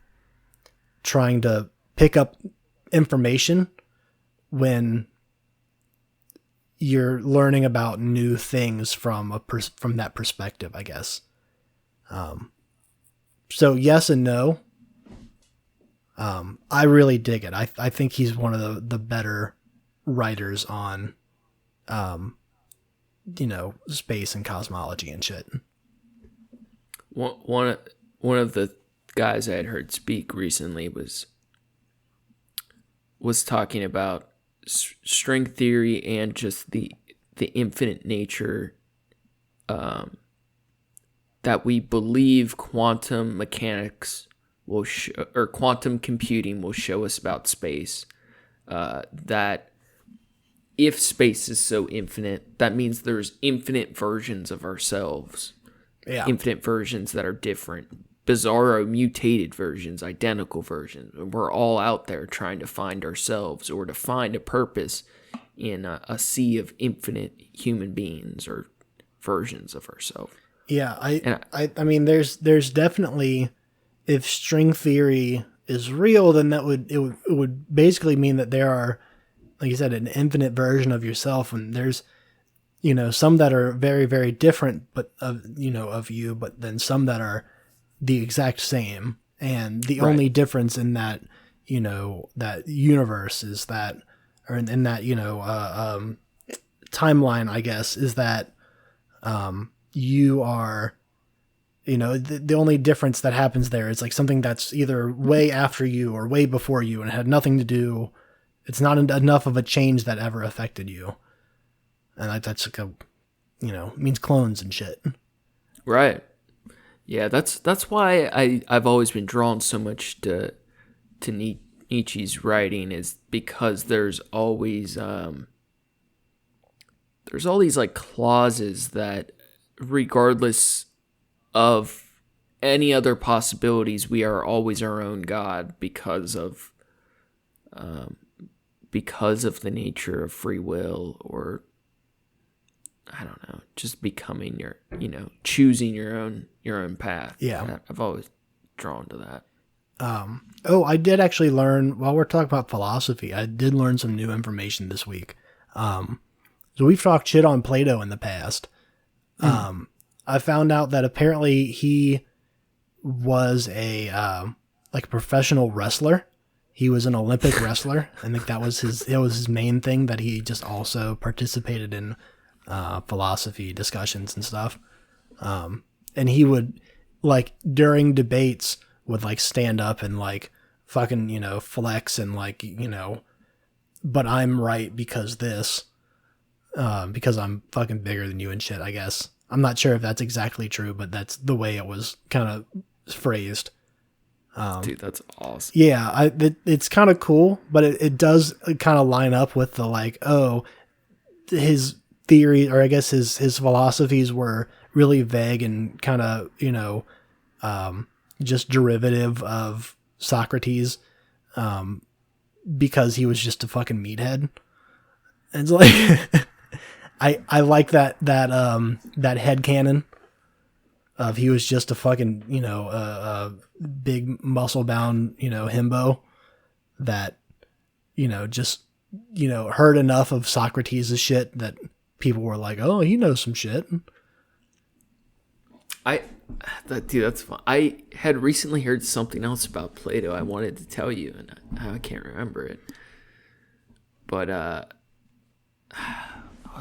trying to pick up information when you're learning about new things from that perspective, I guess. So yes and no. I really dig it. I think he's one of the better writers on, space and cosmology and shit. One of the guys I had heard speak recently was talking about string theory and just the infinite nature, that we believe quantum mechanics or quantum computing will show us about space. That if space is so infinite, that means there's infinite versions of ourselves. Yeah. Infinite versions that are different. Bizarro mutated versions, identical versions. We're all out there trying to find ourselves or to find a purpose in a sea of infinite human beings or versions of ourselves. Yeah, I mean, there's definitely, if string theory is real, then it would basically mean that there are, like you said, an infinite version of yourself, and there's, some that are very, very different, but of you, but then some that are the exact same, and the only difference in that, that universe is that, or in that, timeline, I guess, is that you are, the only difference that happens there is like something that's either way after you or way before you, and it had nothing to do. It's not enough of a change that ever affected you, and that's like means clones and shit. Right. Yeah, that's why I've always been drawn so much to Nietzsche's writing, is because there's always there's all these like clauses that, regardless of any other possibilities, we are always our own God because of the nature of free will, or I don't know, just becoming choosing your own path. Yeah. I've always drawn to that. I did actually learn, while we're talking about philosophy, I did learn some new information this week. So we've talked shit on Plato in the past. I found out that apparently he was a professional wrestler. He was an Olympic wrestler. I think it was his main thing, that he just also participated in philosophy discussions and stuff. And he would, like, during debates, would like stand up and like fucking, flex and like, but I'm right because I'm fucking bigger than you and shit, I guess. I'm not sure if that's exactly true, but that's the way it was kind of phrased. Dude, that's awesome. Yeah, it's kind of cool, but it does kind of line up with the like, his theory, or I guess his philosophies were really vague and kind of, just derivative of Socrates, because he was just a fucking meathead. And it's like, I like that headcanon of he was just a fucking, a big muscle bound, himbo that, just, heard enough of Socrates' shit that people were like, oh, he knows some shit. Dude, that's fun. I had recently heard something else about Plato I wanted to tell you, and I can't remember it. But what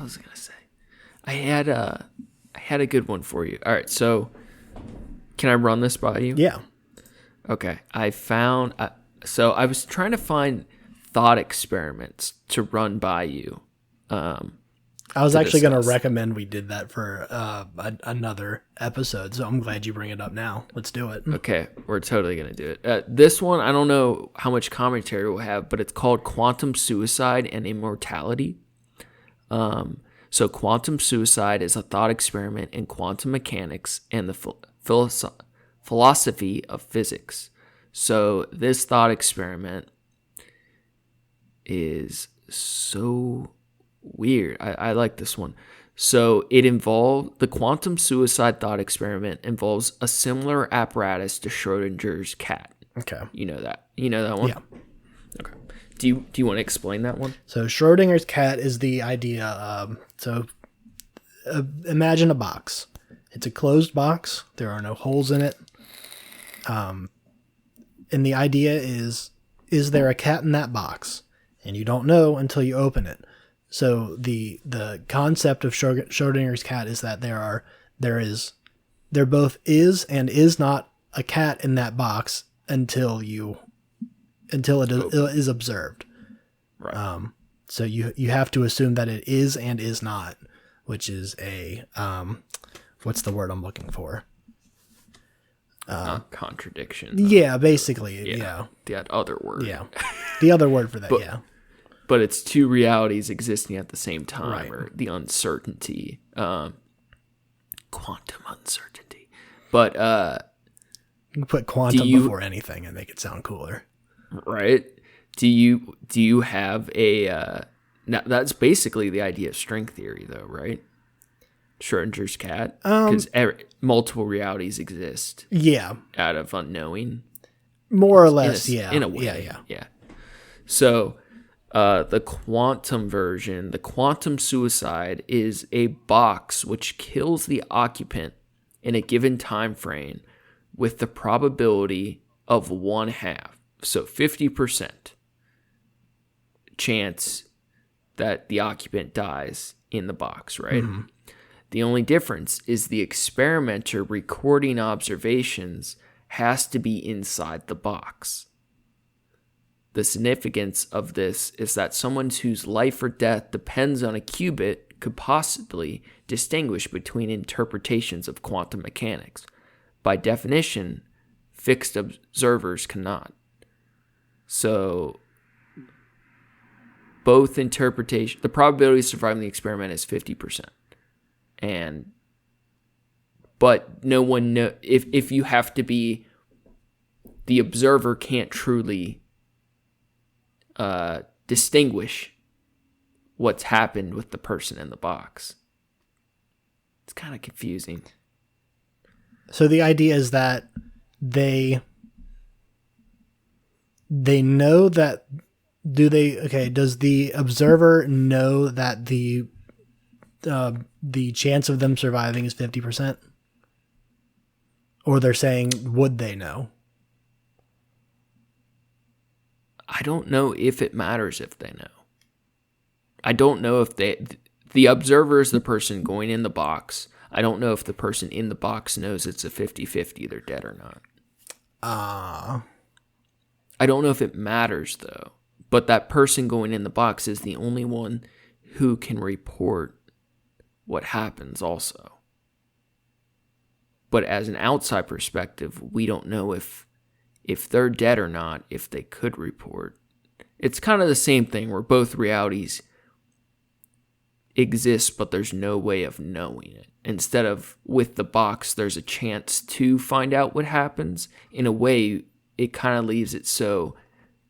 was I gonna say? I had a good one for you. All right, so can I run this by you? Yeah. Okay. I found. So I was trying to find thought experiments to run by you. I was actually going to recommend we did that for another episode, so I'm glad you bring it up now. Let's do it. Okay, we're totally going to do it. This one, I don't know how much commentary we'll have, but it's called Quantum Suicide and Immortality. So quantum suicide is a thought experiment in quantum mechanics and the philosophy of physics. So this thought experiment is so weird. I like this one. So the quantum suicide thought experiment involves a similar apparatus to Schrodinger's cat. Okay. You know that one? Yeah. Okay. Do you want to explain that one? So Schrodinger's cat is the idea. Imagine a box. It's a closed box. There are no holes in it. And the idea is there a cat in that box? And you don't know until you open it. So the concept of Schrodinger's cat is that there both is and is not a cat in that box until it is observed. Right. So you have to assume that it is and is not, which is a what's the word I'm looking for? Contradiction. Yeah, basically. Yeah. That other word. Yeah. The other word for that. Yeah. But it's two realities existing at the same time, right. Or the uncertainty, quantum uncertainty. But you can put quantum before anything and make it sound cooler, right? Do you have a? Now that's basically the idea of string theory, though, right? Schrodinger's cat, because multiple realities exist. Yeah. Out of unknowing. More or less, yeah. In a way, yeah. So. The quantum version, the quantum suicide, is a box which kills the occupant in a given time frame with the probability of 1/2. So 50% chance that the occupant dies in the box, right? The only difference is the experimenter recording observations has to be inside the box. The significance of this is that someone whose life or death depends on a qubit could possibly distinguish between interpretations of quantum mechanics. By definition, fixed observers cannot. So, both interpretation, the probability of surviving the experiment is 50%. But no one know if you have to be, the observer can't truly distinguish what's happened with the person in the box. It's kind of confusing. So the idea is that they know that, does the observer know that the chance of them surviving is 50%? Or they're saying, would they know? I don't know if it matters if they know. I don't know if the observer is the person going in the box. I don't know if the person in the box knows it's a 50-50 they're dead or not. I don't know if it matters, though. But that person going in the box is the only one who can report what happens also. But as an outside perspective, we don't know if they're dead or not, if they could report. It's kind of the same thing where both realities exist, but there's no way of knowing it. Instead of with the box, there's a chance to find out what happens. In a way, it kind of leaves it so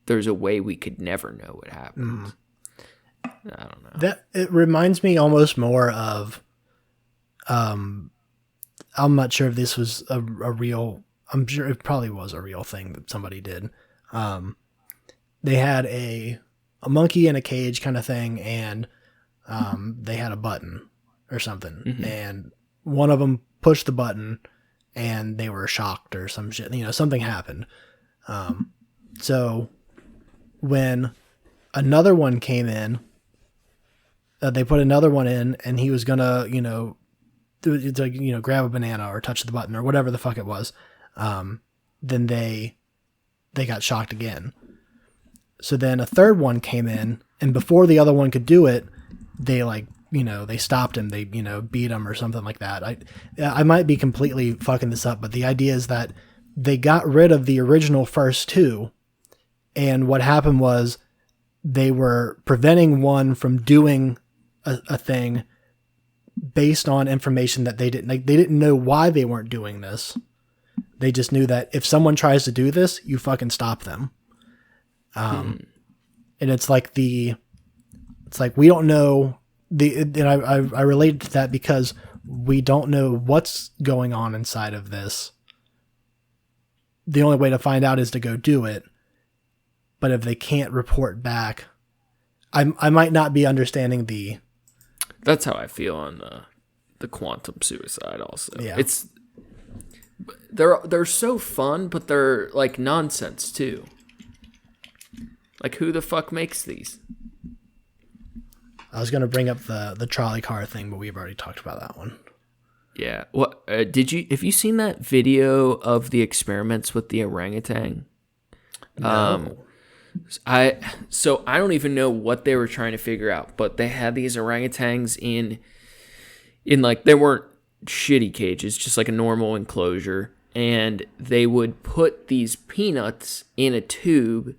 there's a way we could never know what happens. I don't know. That it reminds me almost more of, I'm not sure if this was a real. I'm sure it probably was a real thing that somebody did. They had a monkey in a cage kind of thing, and they had a button or something, and one of them pushed the button, and they were shocked or some shit. Something happened. So when another one came in, they put another one in, and he was gonna, grab a banana or touch the button or whatever the fuck it was. Then they got shocked again. So then a third one came in, and before the other one could do it, they they stopped him. They, beat him or something like that. I might be completely fucking this up, but the idea is that they got rid of the original first two. And what happened was they were preventing one from doing a thing based on information that they didn't know why they weren't doing this. They just knew that if someone tries to do this, you fucking stop them. And it's like we don't know and I related to that because we don't know what's going on inside of this. The only way to find out is to go do it. But if they can't report back, I might not be understanding the. That's how I feel on the quantum suicide. Also, yeah, they're so fun, but they're like nonsense too. Like, who the fuck makes these? I was gonna bring up the trolley car thing, but we've already talked about that one. Yeah. What have you seen that video of the experiments with the orangutan? No. I don't even know what they were trying to figure out, but they had these orangutans in like, they weren't shitty cages, just like a normal enclosure, and they would put these peanuts in a tube,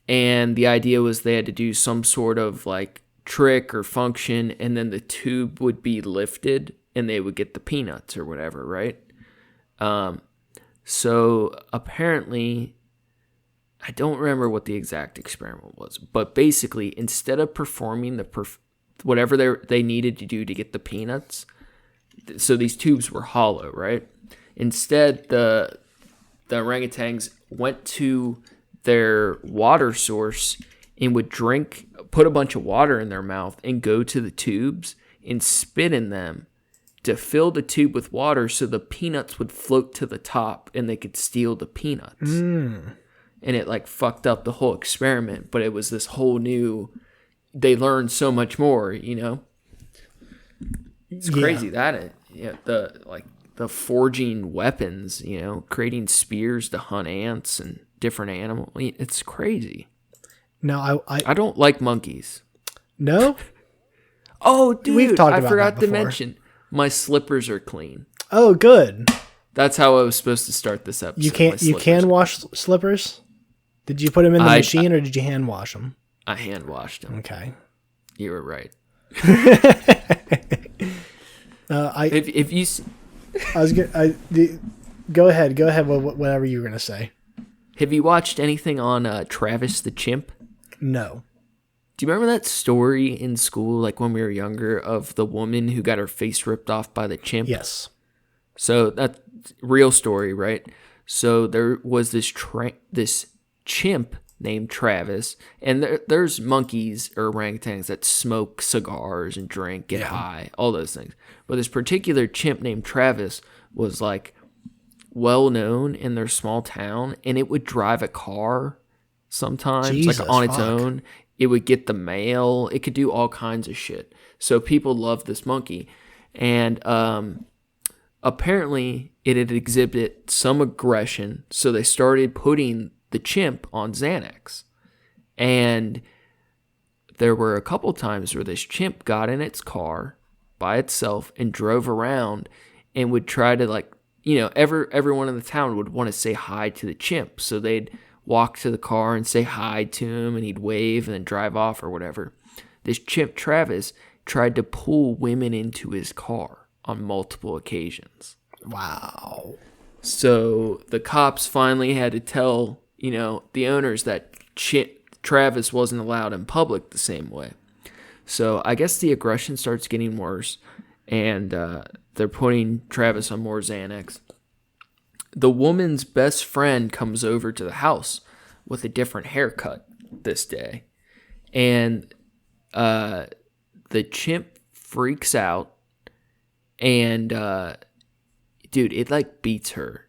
and the idea was they had to do some sort of like trick or function, and then the tube would be lifted and they would get the peanuts or whatever, right? So apparently, I don't remember what the exact experiment was, but basically, instead of performing whatever they needed to do to get the peanuts, so these tubes were hollow, right? Instead, the orangutans went to their water source and would put a bunch of water in their mouth and go to the tubes and spit in them to fill the tube with water so the peanuts would float to the top and they could steal the peanuts. And it like fucked up the whole experiment, but it was this whole new, they learned so much more, It's crazy that the forging weapons, creating spears to hunt ants and different animals. It's crazy. No, I don't like monkeys. No? Oh, dude, We've talked about I forgot that to before. mention my slippers are clean. Oh, good. That's how I was supposed to start this episode. You can wash slippers? Did you put them in the machine or did you hand wash them? I hand washed them. Okay. You were right. If you, I was go ahead with whatever you were gonna say. Have you watched anything on Travis the Chimp? No. Do you remember that story in school, like when we were younger, of the woman who got her face ripped off by the chimp? Yes. So that's real story, right? So there was this chimp named Travis, and there's monkeys or orangutans that smoke cigars and drink, get high, all those things. But this particular chimp named Travis was like well known in their small town, and it would drive a car sometimes, Jesus, like on its own. It would get the mail. It could do all kinds of shit. So people loved this monkey, and apparently it had exhibited some aggression. So they started putting the chimp on Xanax, and there were a couple times where this chimp got in its car by itself and drove around and would try to everyone in the town would want to say hi to the chimp, so they'd walk to the car and say hi to him, and he'd wave and then drive off or whatever. This chimp Travis tried to pull women into his car on multiple occasions. Wow. So the cops finally had to tell the owners that Travis wasn't allowed in public the same way. So I guess the aggression starts getting worse, and they're putting Travis on more Xanax. The woman's best friend comes over to the house with a different haircut this day, and the chimp freaks out, and dude, it beats her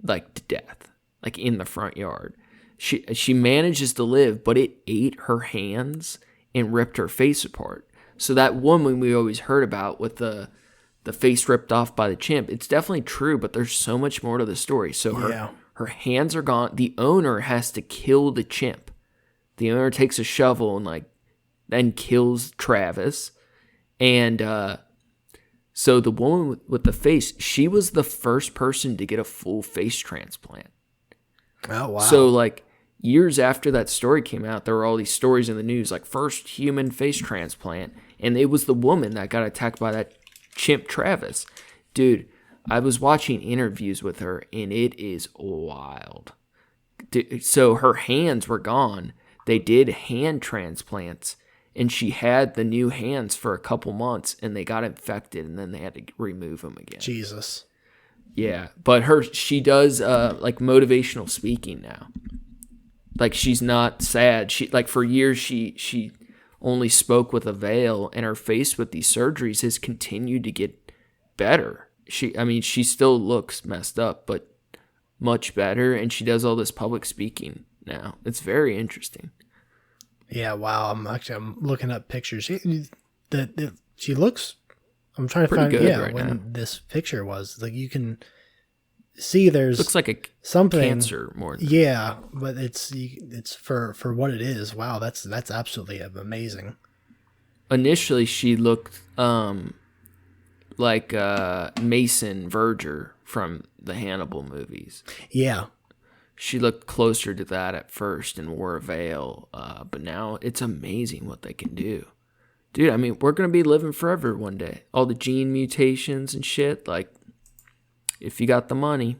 to death, in the front yard. She manages to live, but it ate her hands and ripped her face apart. So that woman we always heard about with the face ripped off by the chimp, it's definitely true, but there's so much more to the story. So her hands are gone. The owner has to kill the chimp. The owner takes a shovel and then kills Travis. And so the woman with the face, she was the first person to get a full face transplant. Oh, wow. So years after that story came out, there were all these stories in the news, first human face transplant. And it was the woman that got attacked by that chimp Travis. Dude, I was watching interviews with her, and it is wild. Dude, so her hands were gone. They did hand transplants, and she had the new hands for a couple months, and they got infected, and then they had to remove them again. Jesus. Yeah, but she does motivational speaking now. She's not sad. She for years she only spoke with a veil, and her face with these surgeries has continued to get better. She still looks messed up, but much better, and she does all this public speaking now. It's very interesting. Yeah, wow. I'm looking up pictures. She looks. I'm trying to pretty find good right when now. This picture was you can see there's looks like a something cancer more. Yeah, but it's for what it is. Wow, that's absolutely amazing. Initially, she looked like Mason Verger from the Hannibal movies. Yeah. She looked closer to that at first and wore a veil, but now it's amazing what they can do. Dude, we're going to be living forever one day. All the gene mutations and shit, if you got the money.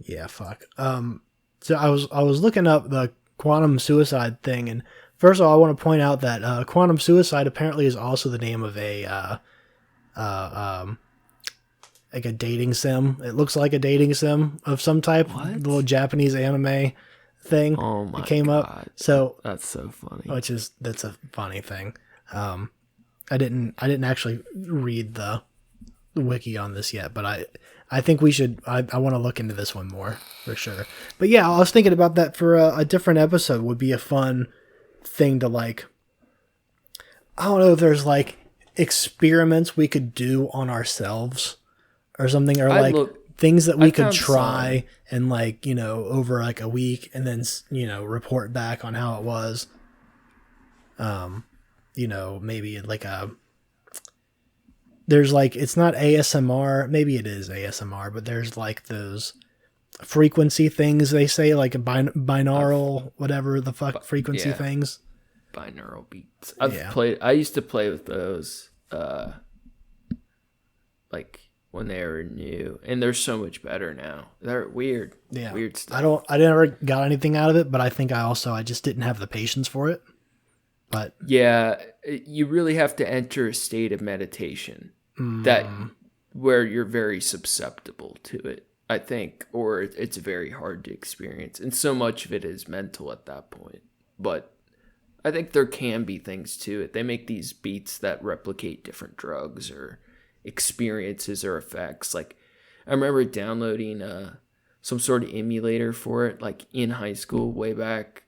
Yeah, fuck. So I was looking up the quantum suicide thing, and first of all, I want to point out that quantum suicide apparently is also the name of a a dating sim. It looks like a dating sim of some type. What? Little Japanese anime thing. Oh my that came God. up. So that's so funny. that's a funny thing. I didn't actually read the wiki on this yet, but I think we should. I want to look into this one more for sure. But yeah, I was thinking about that for a different episode. Would be a fun thing to I don't know if there's experiments we could do on ourselves or something, or I like look. things that I we could found try and like, you know, over like a week and then, you know, report back on how it was. You know, maybe like there's like, it's not ASMR, maybe it is ASMR, but there's like those frequency things they say, like a binaural, whatever the fuck frequency yeah. things. Binaural beats. Yeah. I used to play with those, like when they were new, and they're so much better now. They're weird. Yeah. Weird stuff. I never got anything out of it, but I think I just didn't have the patience for it. But Yeah, you really have to enter a state of meditation that where you're very susceptible to it, I think, or it's very hard to experience. And so much of it is mental at that point. But I think there can be things to it. They make these beats that replicate different drugs or experiences or effects. Like, I remember downloading some sort of emulator for it, like in high school way back.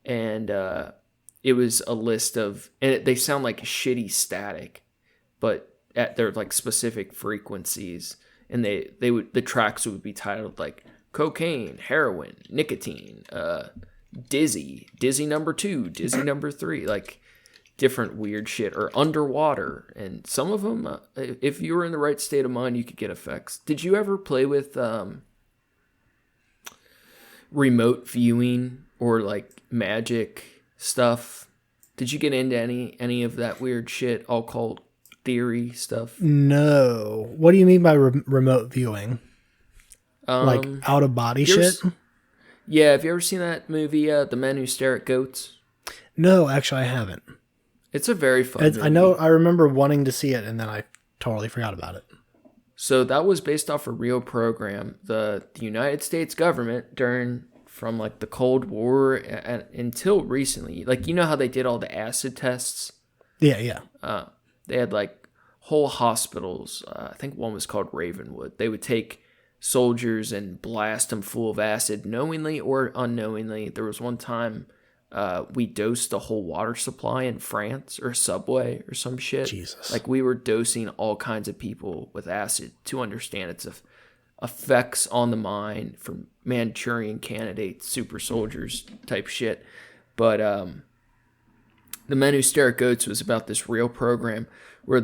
And it was a list of, and they sound like shitty static, but at their like specific frequencies. And the tracks would be titled like cocaine, heroin, nicotine, dizzy number 2, dizzy number 3, like different weird shit, or underwater. And some of them, if you were in the right state of mind, you could get effects. Did you ever play with remote viewing or like magic stuff? Did you get into any of that weird shit, occult theory stuff? no. What do you mean by remote viewing? Like out of body shit? Yeah, have you ever seen that movie, The Men Who Stare at Goats? No, actually, I haven't. It's a very fun movie. I remember wanting to see it, and then I totally forgot about it. So that was based off a real program. The United States government from like the Cold War until recently, like, you know how they did all the acid tests? Yeah. They had like whole hospitals. I think one was called Ravenwood. They would take soldiers and blast them full of acid knowingly or unknowingly. There was one time we dosed the whole water supply in France, or Subway or some shit. Jesus. Like, we were dosing all kinds of people with acid to understand its effects on the mind from Manchurian candidates, super soldiers type shit. But The Men Who Stare at Goats was about this real program where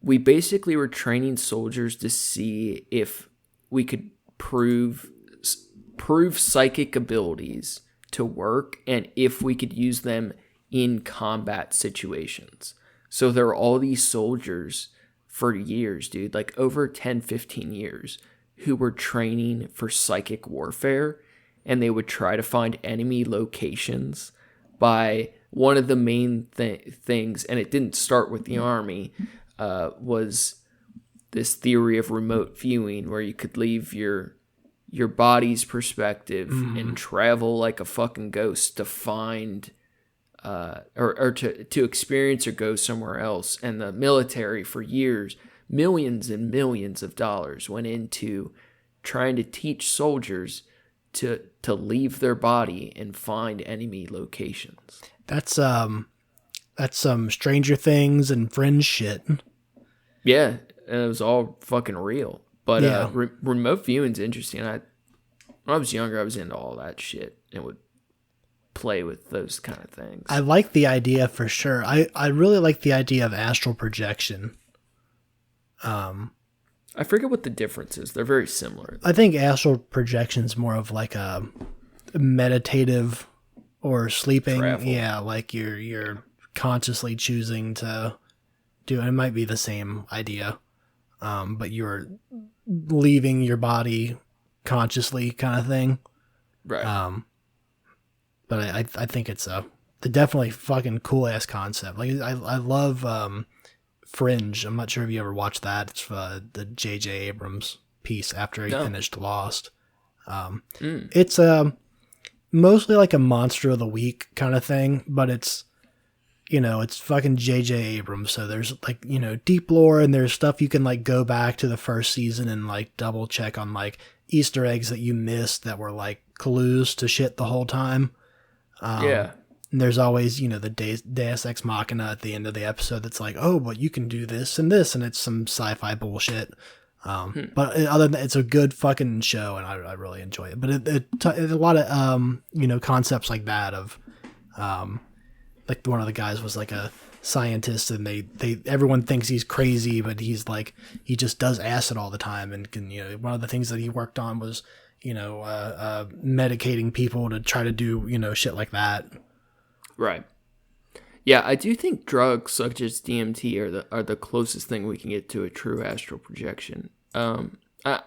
we basically were training soldiers to see if we could prove psychic abilities to work, and if we could use them in combat situations. So there were all these soldiers for years, dude, like over 10, 15 years, who were training for psychic warfare, and they would try to find enemy locations by one of the main things, and it didn't start with the army, was this theory of remote viewing, where you could leave your body's perspective and travel like a fucking ghost to find or to experience or go somewhere else. And the military for years, millions and millions of dollars went into trying to teach soldiers to leave their body and find enemy locations. That's some Stranger Things and Friends shit. Yeah, and it was all fucking real. But Yeah. Remote viewing's interesting. When I was younger, I was into all that shit and would play with those kind of things. I like the idea for sure. I really like the idea of astral projection. I forget what the difference is. They're very similar. I think astral projection is more of like a meditative or sleeping. Travel. Yeah, like you're consciously choosing to do. It might be the same idea, but you're leaving your body consciously, kind of thing. Right. But I think it's a definitely fucking cool ass concept. Like I love Fringe. I'm not sure if you ever watched that. It's the J.J. Abrams piece after he finished Lost. It's mostly like a monster of the week kind of thing, but it's fucking J.J. Abrams. So there's like, deep lore, and there's stuff you can like go back to the first season and like double check on like Easter eggs that you missed that were like clues to shit the whole time. Yeah. And there's always, the Deus Ex Machina at the end of the episode that's like, oh, but you can do this, and it's some sci-fi bullshit. But other than that, it's a good fucking show, and I really enjoy it. But it's a lot of concepts like that of like one of the guys was like a scientist, and everyone thinks he's crazy, but he's like, he just does acid all the time, and can, one of the things that he worked on was medicating people to try to do shit like that. Right. Yeah, I do think drugs such as DMT are the closest thing we can get to a true astral projection. I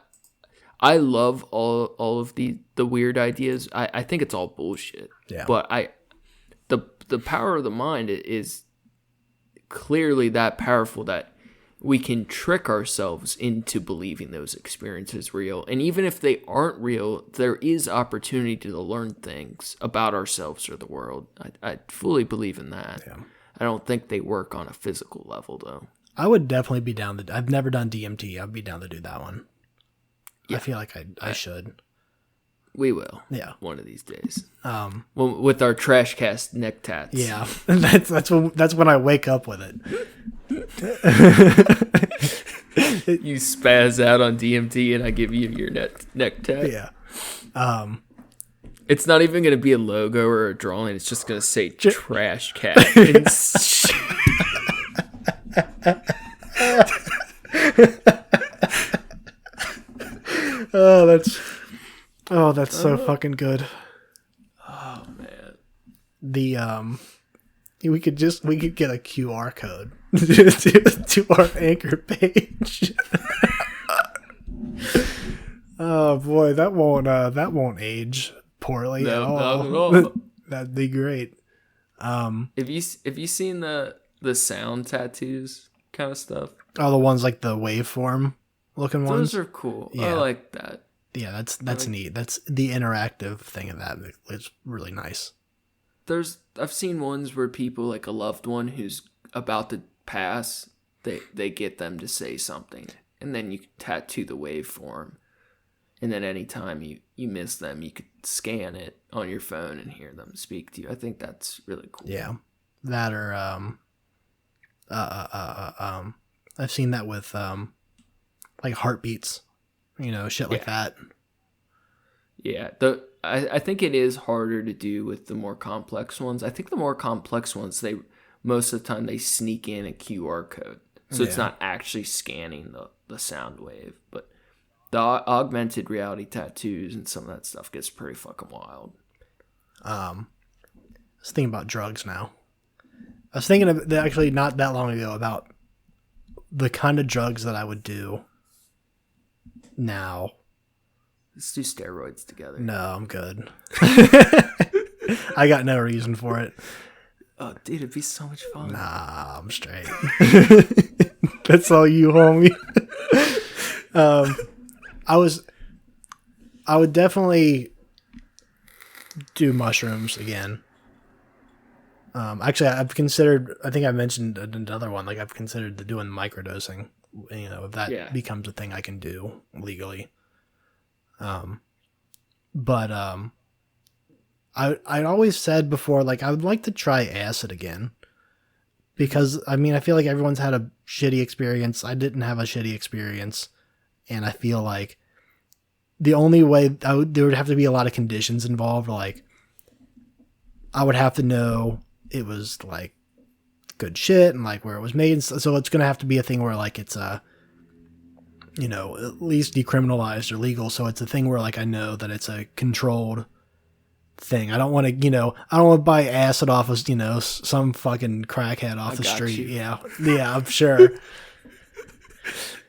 love all of the weird ideas. I think it's all bullshit. Yeah. But the power of the mind is clearly that powerful that we can trick ourselves into believing those experiences real. And even if they aren't real, there is opportunity to learn things about ourselves or the world. I fully believe in that. Yeah. I don't think they work on a physical level, though. I would definitely be down to... I've never done DMT. I'd be down to do that one. Yeah. I feel like I should. We will. Yeah. One of these days. With our Trashcats neck tats. Yeah. That's when I wake up with it. You spaz out on DMT and I give you your neck tat. Yeah. It's not even going to be a logo or a drawing. It's just going to say Trash Cat. That's so fucking good. Oh man. We could get a QR code to our Anchor page. Oh boy, that won't age poorly at all. Not at all. That'd be great. Have you seen the sound tattoos kind of stuff? Oh, the ones like the waveform looking ones. Those are cool. Yeah. I like that. Yeah, that's neat. That's the interactive thing of that. It's really nice. I've seen ones where people, like a loved one who's about to pass, they get them to say something, and then you tattoo the waveform, and then anytime you miss them, you could scan it on your phone and hear them speak to you. I think that's really cool. Yeah, that or I've seen that with like heartbeats, shit like that. Yeah, I think it is harder to do with the more complex ones. I think the more complex ones, most of the time they sneak in a QR code, so it's not actually scanning the sound wave. But the augmented reality tattoos and some of that stuff gets pretty fucking wild. I was thinking about drugs now. I was thinking of actually not that long ago about the kind of drugs that I would do now. Let's do steroids together. No, I'm good. I got no reason for it. Oh, dude, it'd be so much fun. Nah, I'm straight. That's all you, homie. I would definitely do mushrooms again. Actually, I've considered, I think I mentioned another one, like I've considered doing microdosing, if that becomes a thing I can do legally. But I'd always said before, like, I would like to try acid again, because I feel like everyone's had a shitty experience. I didn't have a shitty experience, and I feel like the only way there would have to be a lot of conditions involved. Like, I would have to know it was like good shit and like where it was made. So it's gonna have to be a thing where like it's at least decriminalized or legal. So it's a thing where like I know that it's a controlled thing. I don't want to, I don't want to buy acid off of, some fucking crackhead off the street. You. Yeah, I'm sure.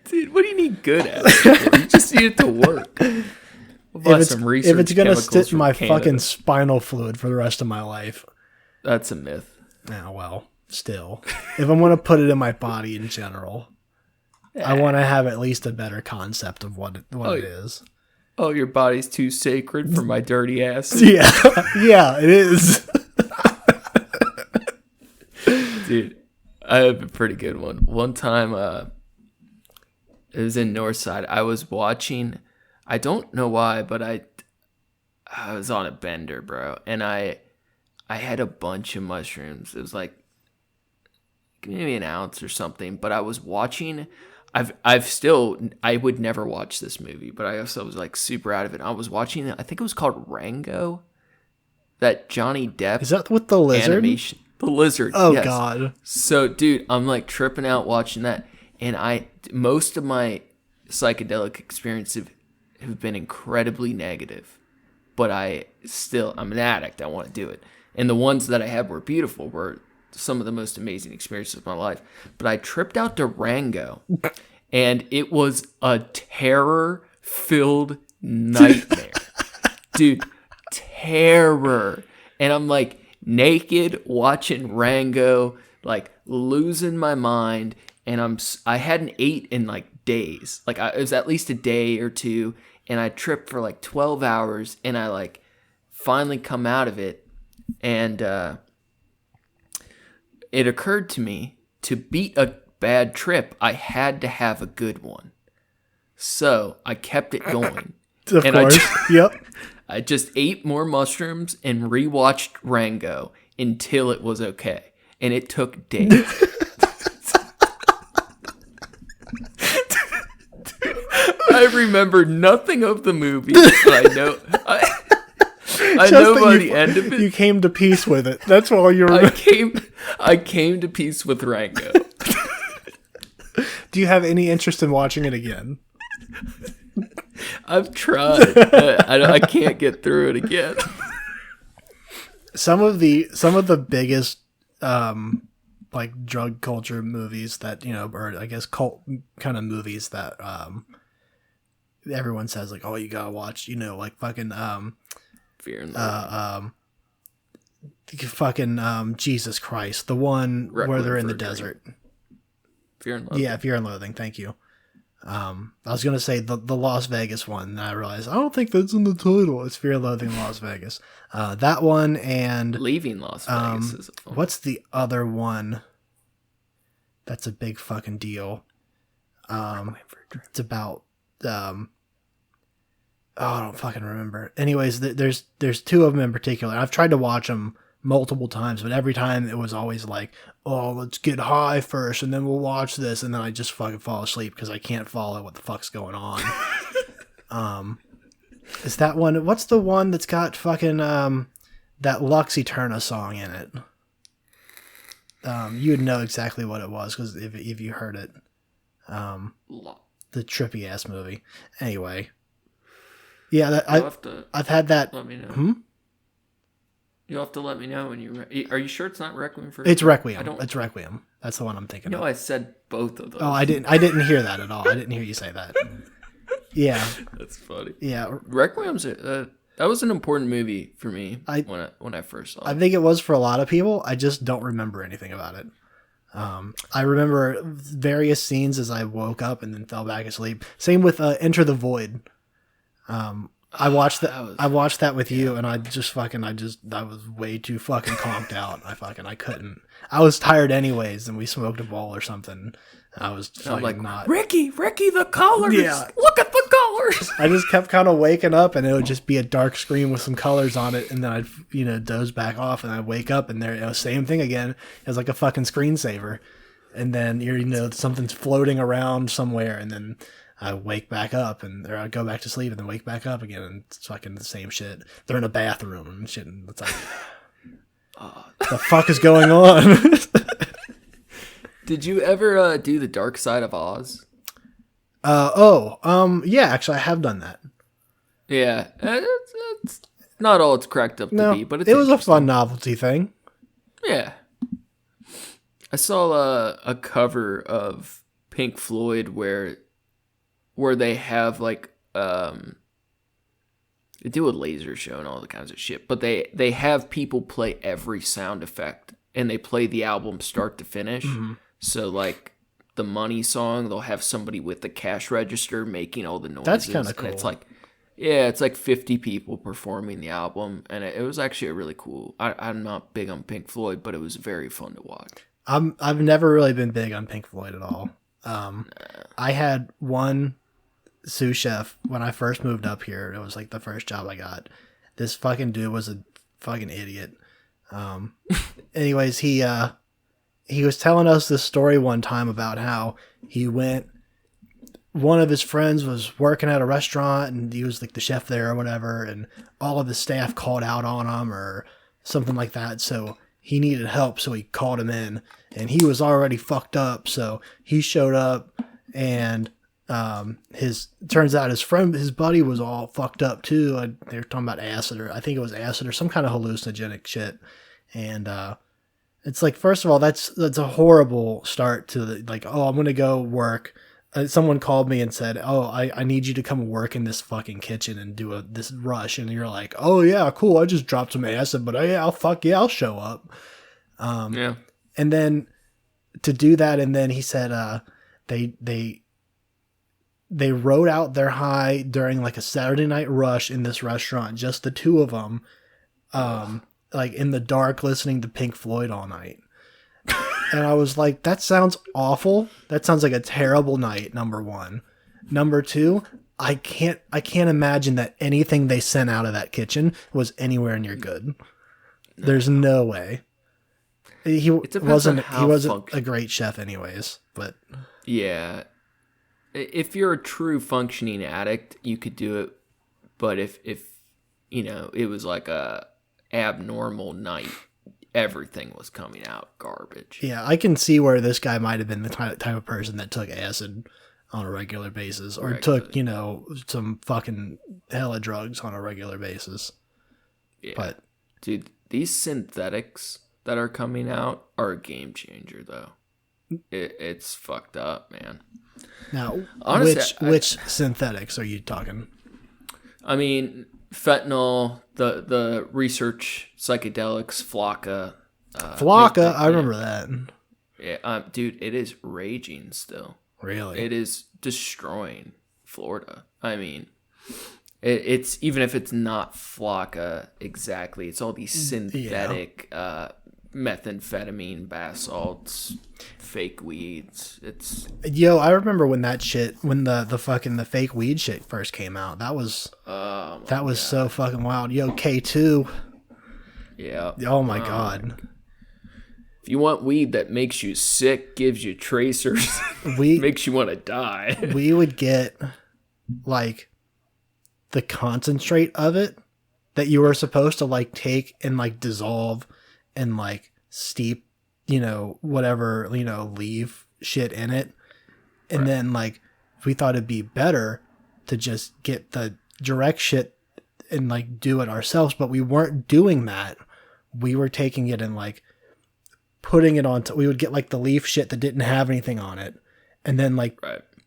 Dude, what do you need good at? You just need it to work. If it's gonna sit in my fucking spinal fluid for the rest of my life, that's a myth. Yeah, well, still, if I'm gonna put it in my body in general, I want to have at least a better concept of what it is. Oh, your body's too sacred for my dirty ass. Yeah, yeah, it is. Dude, I have a pretty good one. One time, it was in Northside. I was watching. I don't know why, but I was on a bender, bro, and I I had a bunch of mushrooms. It was like maybe an ounce or something. But I was watching. I would never watch this movie, but I also was like super out of it. I was watching it. I think it was called Rango. That Johnny Depp. Is that with the lizard? Animation. The lizard. Oh, yes. God. So, dude, I'm like tripping out watching that. And most of my psychedelic experiences have been incredibly negative. But I'm an addict. I want to do it. And the ones that I had were beautiful, were some of the most amazing experiences of my life. But I tripped out to Rango, and it was a terror-filled nightmare. Dude, terror. And I'm like naked watching Rango, like losing my mind. And I hadn't ate in like days. Like it was at least a day or two. And I tripped for like 12 hours, and I like finally come out of it. And it occurred to me, to beat a bad trip, I had to have a good one. So I kept it going. Of course. Yep. I just ate more mushrooms and rewatched Rango until it was okay. And it took days. I remember nothing of the movie, but I know by the end of it. You came to peace with it. That's all you were. I came to peace with Rango. Do you have any interest in watching it again? I've tried. I can't get through it again. Some of the biggest like drug culture movies that, or I guess cult kind of movies that everyone says like, oh, you gotta watch, like fucking Fear and Loathing. Fucking Jesus Christ, the one where they're in the desert. Fear and Loathing. Yeah, Fear and Loathing. Thank you. I was gonna say the Las Vegas one, and I realized I don't think that's in the title. It's Fear and Loathing in Las Vegas. That one and Leaving Las Vegas is a film. What's the other one? That's a big fucking deal. It's about I don't fucking remember. Anyways, there's two of them in particular. I've tried to watch them multiple times, but every time it was always like, oh, let's get high first and then we'll watch this, and then I just fucking fall asleep because I can't follow what the fuck's going on. Is that one? What's the one that's got fucking that Lux Eterna song in it? You would know exactly what it was because if you heard it. The trippy ass movie. Anyway. Yeah, I've had that. Let me know. You'll have to let me know when are you sure it's not Requiem for? It's Requiem. It's Requiem. That's the one I'm thinking of. I said both of those. Oh, I didn't hear that at all. I didn't hear you say that. Yeah. That's funny. Yeah. Requiem's that was an important movie for me when I first saw it. I think it was for a lot of people. I just don't remember anything about it. I remember various scenes as I woke up and then fell back asleep. Same with Enter the Void. I watched that with you, and I was way too fucking conked out. I couldn't. I was tired anyways, and we smoked a bowl or something. I was like, not. Ricky, the colors. Yeah. Look at the colors. I just kept kind of waking up, and it would just be a dark screen with some colors on it, and then I'd doze back off, and I'd wake up, and same thing again. It was like a fucking screensaver, and then something's floating around somewhere, and then I wake back up, or I go back to sleep, and then wake back up again, and it's fucking the same shit. They're in a bathroom and shit, and it's like, what the fuck is going on? Did you ever do the Dark Side of Oz? Yeah, actually, I have done that. Yeah, it's not all it's cracked up to be, but it was a fun novelty thing. Yeah, I saw a cover of Pink Floyd where they have like they do a laser show and all the kinds of shit, but they have people play every sound effect, and they play the album start to finish. Mm-hmm. So like the Money song, they'll have somebody with the cash register making all the noises. That's kind of cool. And it's like 50 people performing the album, and it was actually a really cool. I'm not big on Pink Floyd, but it was very fun to watch. I've never really been big on Pink Floyd at all. I had one sous chef when I first moved up here. It was like the first job I got. This fucking dude was a fucking idiot. Anyways, he was telling us this story one time about how one of his friends was working at a restaurant and he was like the chef there or whatever, and all of his staff called out on him or something like that. So he needed help. So he called him in, and he was already fucked up. So he showed up, and turns out his buddy was all fucked up too. They were talking about acid, or I think it was acid or some kind of hallucinogenic shit. And, it's like, first of all, that's a horrible start to I'm going to go work. Someone called me and said, "Oh, I need you to come work in this fucking kitchen and do this rush." And you're like, "Oh yeah, cool. I just dropped some acid, but I'll show up." Yeah. And then to do that, and then he said, they wrote out their high during like a Saturday night rush in this restaurant, just the two of them, like in the dark, listening to Pink Floyd all night. And I was like, that sounds awful. That sounds like a terrible night, number one. Number two, I can't imagine that anything they sent out of that kitchen was anywhere near good. There's no way. He wasn't a great chef anyways, but yeah. If you're a true functioning addict, you could do it, but if it was like a abnormal night, everything was coming out garbage. Yeah, I can see where this guy might have been the type of person that took acid on a regular basis, or took, some fucking hella drugs on a regular basis. Yeah. But dude, these synthetics that are coming out are a game changer, though. It's fucked up, man. Now, honestly, which synthetics are you talking? I mean, fentanyl, the research psychedelics, Flocka. I remember that. Yeah, dude, it is raging still. Really? It is destroying Florida. I mean, it's even if it's not Flocka exactly, it's all these synthetic methamphetamine, basalts, fake weeds. I remember when the fake weed shit first came out. That was so fucking wild. K2. Yeah. Oh my God. If you want weed that makes you sick, gives you tracers, makes you want to die. We would get like the concentrate of it that you were supposed to like take and like dissolve and like steep, whatever, leave shit in it. And then like we thought it'd be better to just get the direct shit and like do it ourselves, but we weren't doing that. We were taking it and like putting it on. We would get like the leaf shit that didn't have anything on it, and then like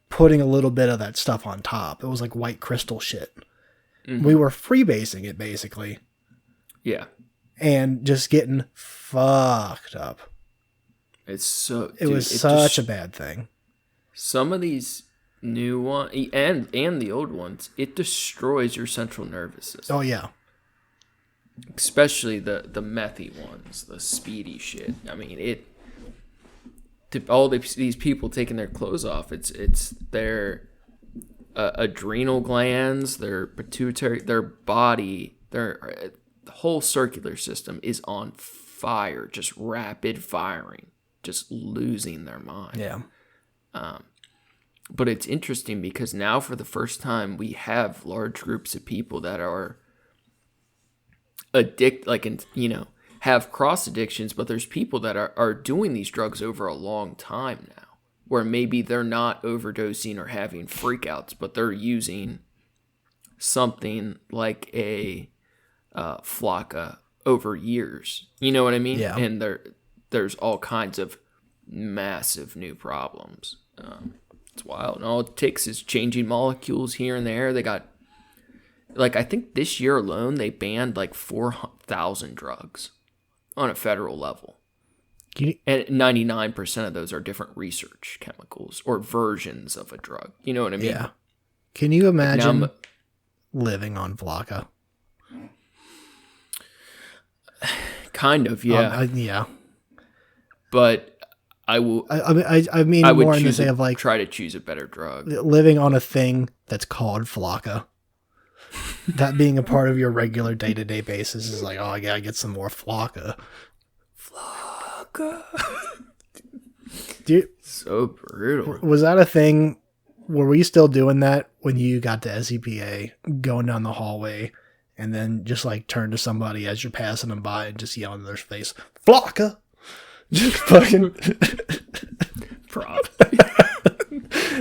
putting a little bit of that stuff on top. It was like white crystal shit. Mm-hmm. We were freebasing it basically. Yeah. And just getting fucked up. It was such a bad thing. Some of these new ones and the old ones, it destroys your central nervous system. Oh yeah. Especially the methy ones, the speedy shit. I mean, all these people taking their clothes off, it's their adrenal glands, their pituitary, their body, the whole circular system is on fire, just rapid firing, just losing their mind. Yeah. But it's interesting because now for the first time we have large groups of people that are have cross addictions, but there's people that are doing these drugs over a long time now, where maybe they're not overdosing or having freakouts, but they're using something like a Flocka over years. You know what I mean? Yeah. And there's all kinds of massive new problems. It's wild. And all it takes is changing molecules here and there. They got, I think this year alone, they banned 4,000 drugs on a federal level. And 99% of those are different research chemicals or versions of a drug. You know what I mean? Yeah. Can you imagine living on Flocka? Kind of, yeah. Yeah. But I will. I mean, I would more in the say of try to choose a better drug. Living on a thing that's called Flocka. That being a part of your regular day-to-day basis is like, oh, I gotta get some more Flocka. Dude, so brutal. Was that a thing? Were we still doing that when you got to SEPA, going down the hallway, and then just like turn to somebody as you're passing them by and just yell in their face, Flocka? Just fucking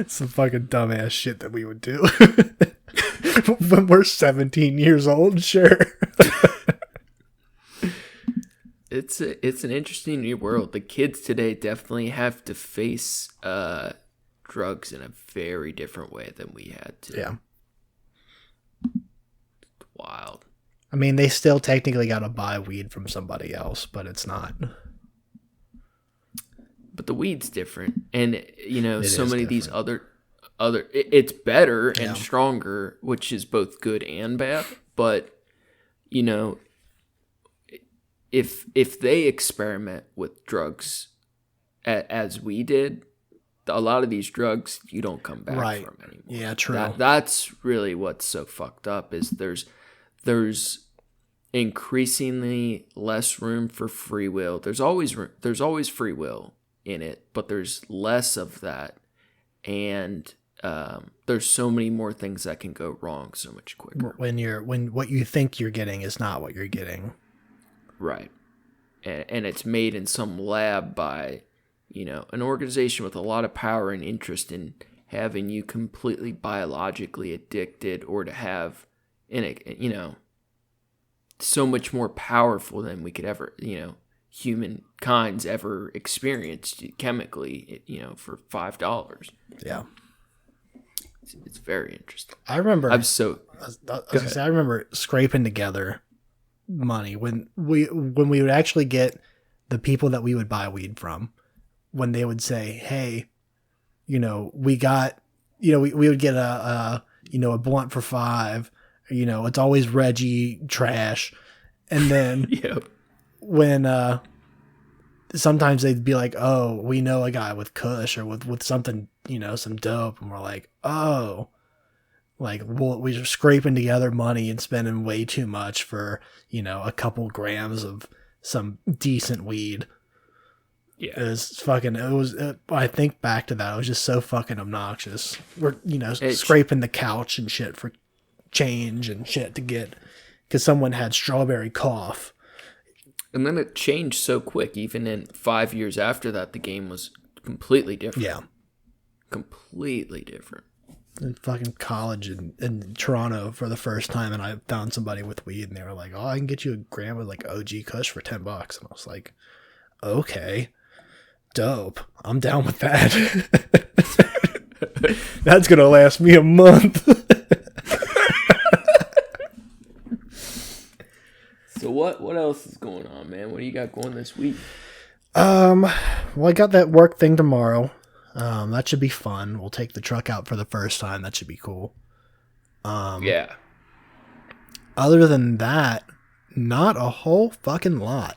some fucking dumbass shit that we would do when we're 17 years old. Sure. It's an interesting new world. The kids today definitely have to face drugs in a very different way than we had to. Yeah. It's wild. I mean, they still technically got to buy weed from somebody else, but it's not. But the weed's different, and you know, so many different. of these other, it's better and stronger, which is both good and bad. But you know, if they experiment with drugs as we did, a lot of these drugs you don't come back from anymore. Yeah, true. That's really what's so fucked up. Is there's increasingly less room for free will. There's always free will in it, but there's less of that, and there's so many more things that can go wrong so much quicker. When what you think you're getting is not what you're getting, right? And it's made in some lab by, you know, an organization with a lot of power and interest in having you completely biologically addicted, or to have you know, so much more powerful than we could ever, you know, humankind's ever experienced chemically, you know, for $5. Yeah. It's very interesting. I remember. I'm so. I remember scraping together money when we would actually get the people that we would buy weed from, when they would say, "Hey, you know, we got, you know, we would get a blunt for $5. You know, it's always Reggie trash," and then Yep. when sometimes they'd be like, "Oh, we know a guy with Kush or with something, you know, some dope," and we're like, "Oh." Like, we're scraping together money and spending way too much for, you know, a couple grams of some decent weed. Yeah. I think back to that, it was just so fucking obnoxious. We're, you know, scraping the couch and shit for change and shit to get, because someone had strawberry cough. And then it changed so quick. Even in 5 years after that, the game was completely different. Yeah. Completely different. In fucking college in Toronto for the first time, and I found somebody with weed, and they were like, "Oh, I can get you a gram of like OG Kush for $10." And I was like, "Okay, dope. I'm down with that." That's gonna last me a month. So what else is going on, man? What do you got going this week? Well, I got that work thing tomorrow. That should be fun. We'll take the truck out for the first time. That should be cool. Yeah. Other than that, not a whole fucking lot.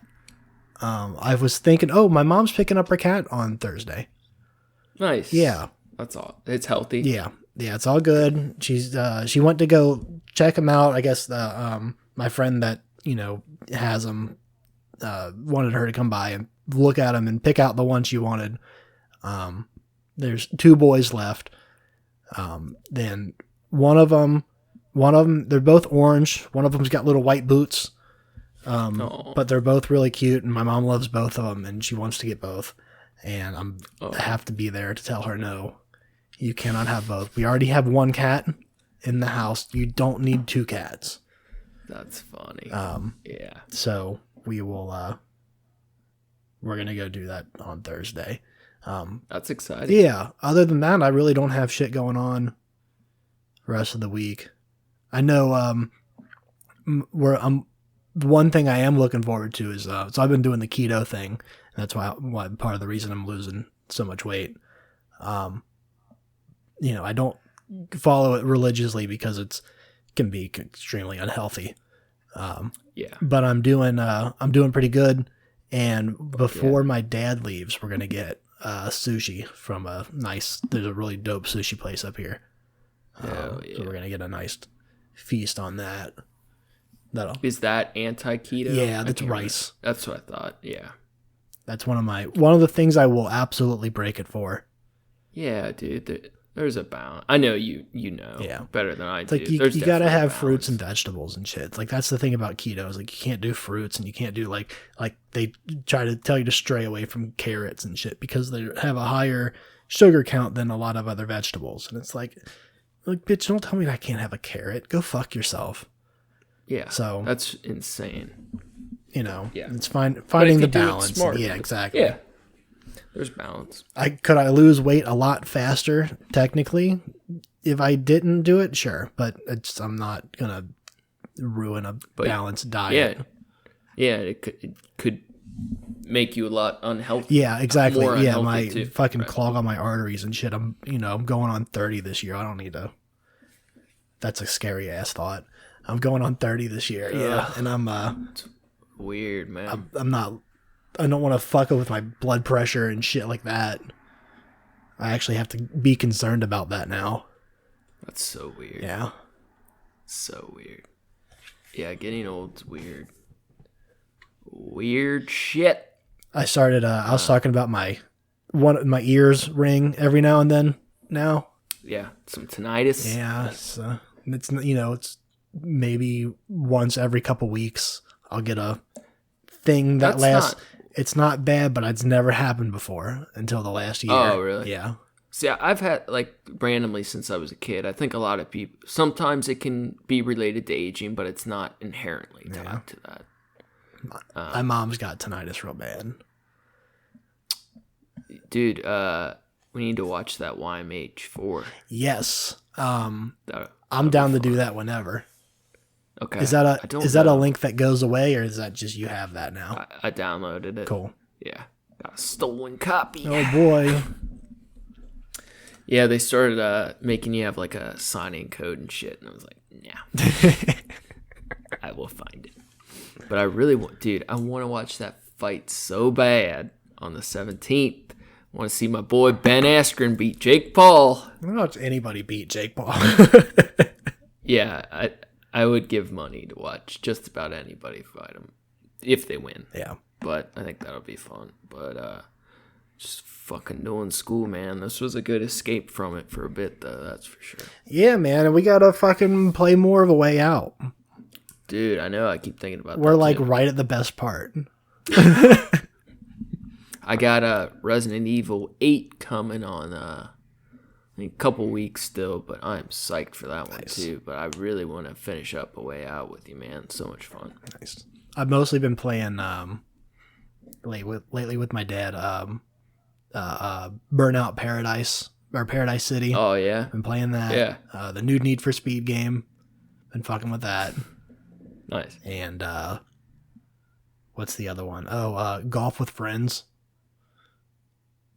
I was thinking, my mom's picking up her cat on Thursday. Nice. Yeah. That's all. It's healthy. Yeah. Yeah, it's all good. She went to go check him out. I guess my friend that, you know, has him, wanted her to come by and look at him and pick out the one she wanted. There's 2 boys left. Then one of them, they're both orange. One of them's got little white boots. But they're both really cute, and my mom loves both of them, and she wants to get both. And I have to be there to tell her, no, you cannot have both. We already have 1 cat in the house. You don't need 2 cats. That's funny. Yeah. So we will, we're going to go do that on Thursday. That's exciting. Yeah. Other than that, I really don't have shit going on the rest of the week. I know, one thing I am looking forward to is, so I've been doing the keto thing. And that's why part of the reason I'm losing so much weight. You know, I don't follow it religiously because it can be extremely unhealthy. Yeah. But I'm doing pretty good. And before my dad leaves, we're going to get sushi from there's a really dope sushi place up here. So we're going to get a nice feast on that. Is that anti-keto? Yeah, that's rice. That's what I thought. Yeah. That's one of the things I will absolutely break it for. Yeah, dude. There's a balance. I know you know better than I do. Like you gotta have fruits and vegetables and shit. It's like that's the thing about keto is like you can't do fruits and you can't do like they try to tell you to stray away from carrots and shit because they have a higher sugar count than a lot of other vegetables. And it's like bitch, don't tell me I can't have a carrot. Go fuck yourself. Yeah. So that's insane. It's finding the balance. Smart, yeah, exactly. Yeah. There's balance. Could I lose weight a lot faster, technically, if I didn't do it? Sure. But I'm not going to ruin a balanced diet. Yeah, it could make you a lot unhealthy. Yeah, exactly. Yeah, my too. fucking clog on my arteries and shit. I'm going on 30 this year. I don't need to. That's a scary ass thought. I'm going on 30 this year. Yeah, and I'm it's weird, man. I'm not. I don't want to fuck up with my blood pressure and shit like that. I actually have to be concerned about that now. That's so weird. Yeah. So weird. Yeah, getting old's weird. Weird shit. I started. I was talking about my ears ring every now and then. Now. Yeah, some tinnitus. Yeah, it's maybe once every couple weeks I'll get a thing that lasts. It's not bad, but it's never happened before until the last year. Oh, really? Yeah. See, I've had, randomly since I was a kid. I think a lot of people, sometimes it can be related to aging, but it's not inherently tied to that. My mom's got tinnitus real bad. Dude, we need to watch that YMH4. Yes. I'm down to do that whenever. Okay. Is that a link that goes away, or is that just you have that now? I downloaded it. Cool. Yeah. Got a stolen copy. Oh boy. Yeah, they started making you have a sign-in code and shit, and I was like, nah. I will find it. But I really want, dude, I want to watch that fight so bad on the 17th. I want to see my boy Ben Askren beat Jake Paul. I don't watch anybody beat Jake Paul. Yeah, I would give money to watch just about anybody fight him if they win. Yeah. But I think that'll be fun. But just fucking doing school, man. This was a good escape from it for a bit, though. That's for sure. Yeah, man. And we got to fucking play more of A Way Out. Dude, I know. I keep thinking about that. We're right at the best part. I got Resident Evil 8 coming on a couple weeks still, but I'm psyched for that one too. But I really want to finish up A Way Out with you, man. So much fun. Nice. I've mostly been playing lately with my dad. Burnout Paradise or Paradise City. Oh yeah, been playing that. Yeah. The new Need for Speed game. Been fucking with that. Nice. And what's the other one? Oh, Golf with Friends.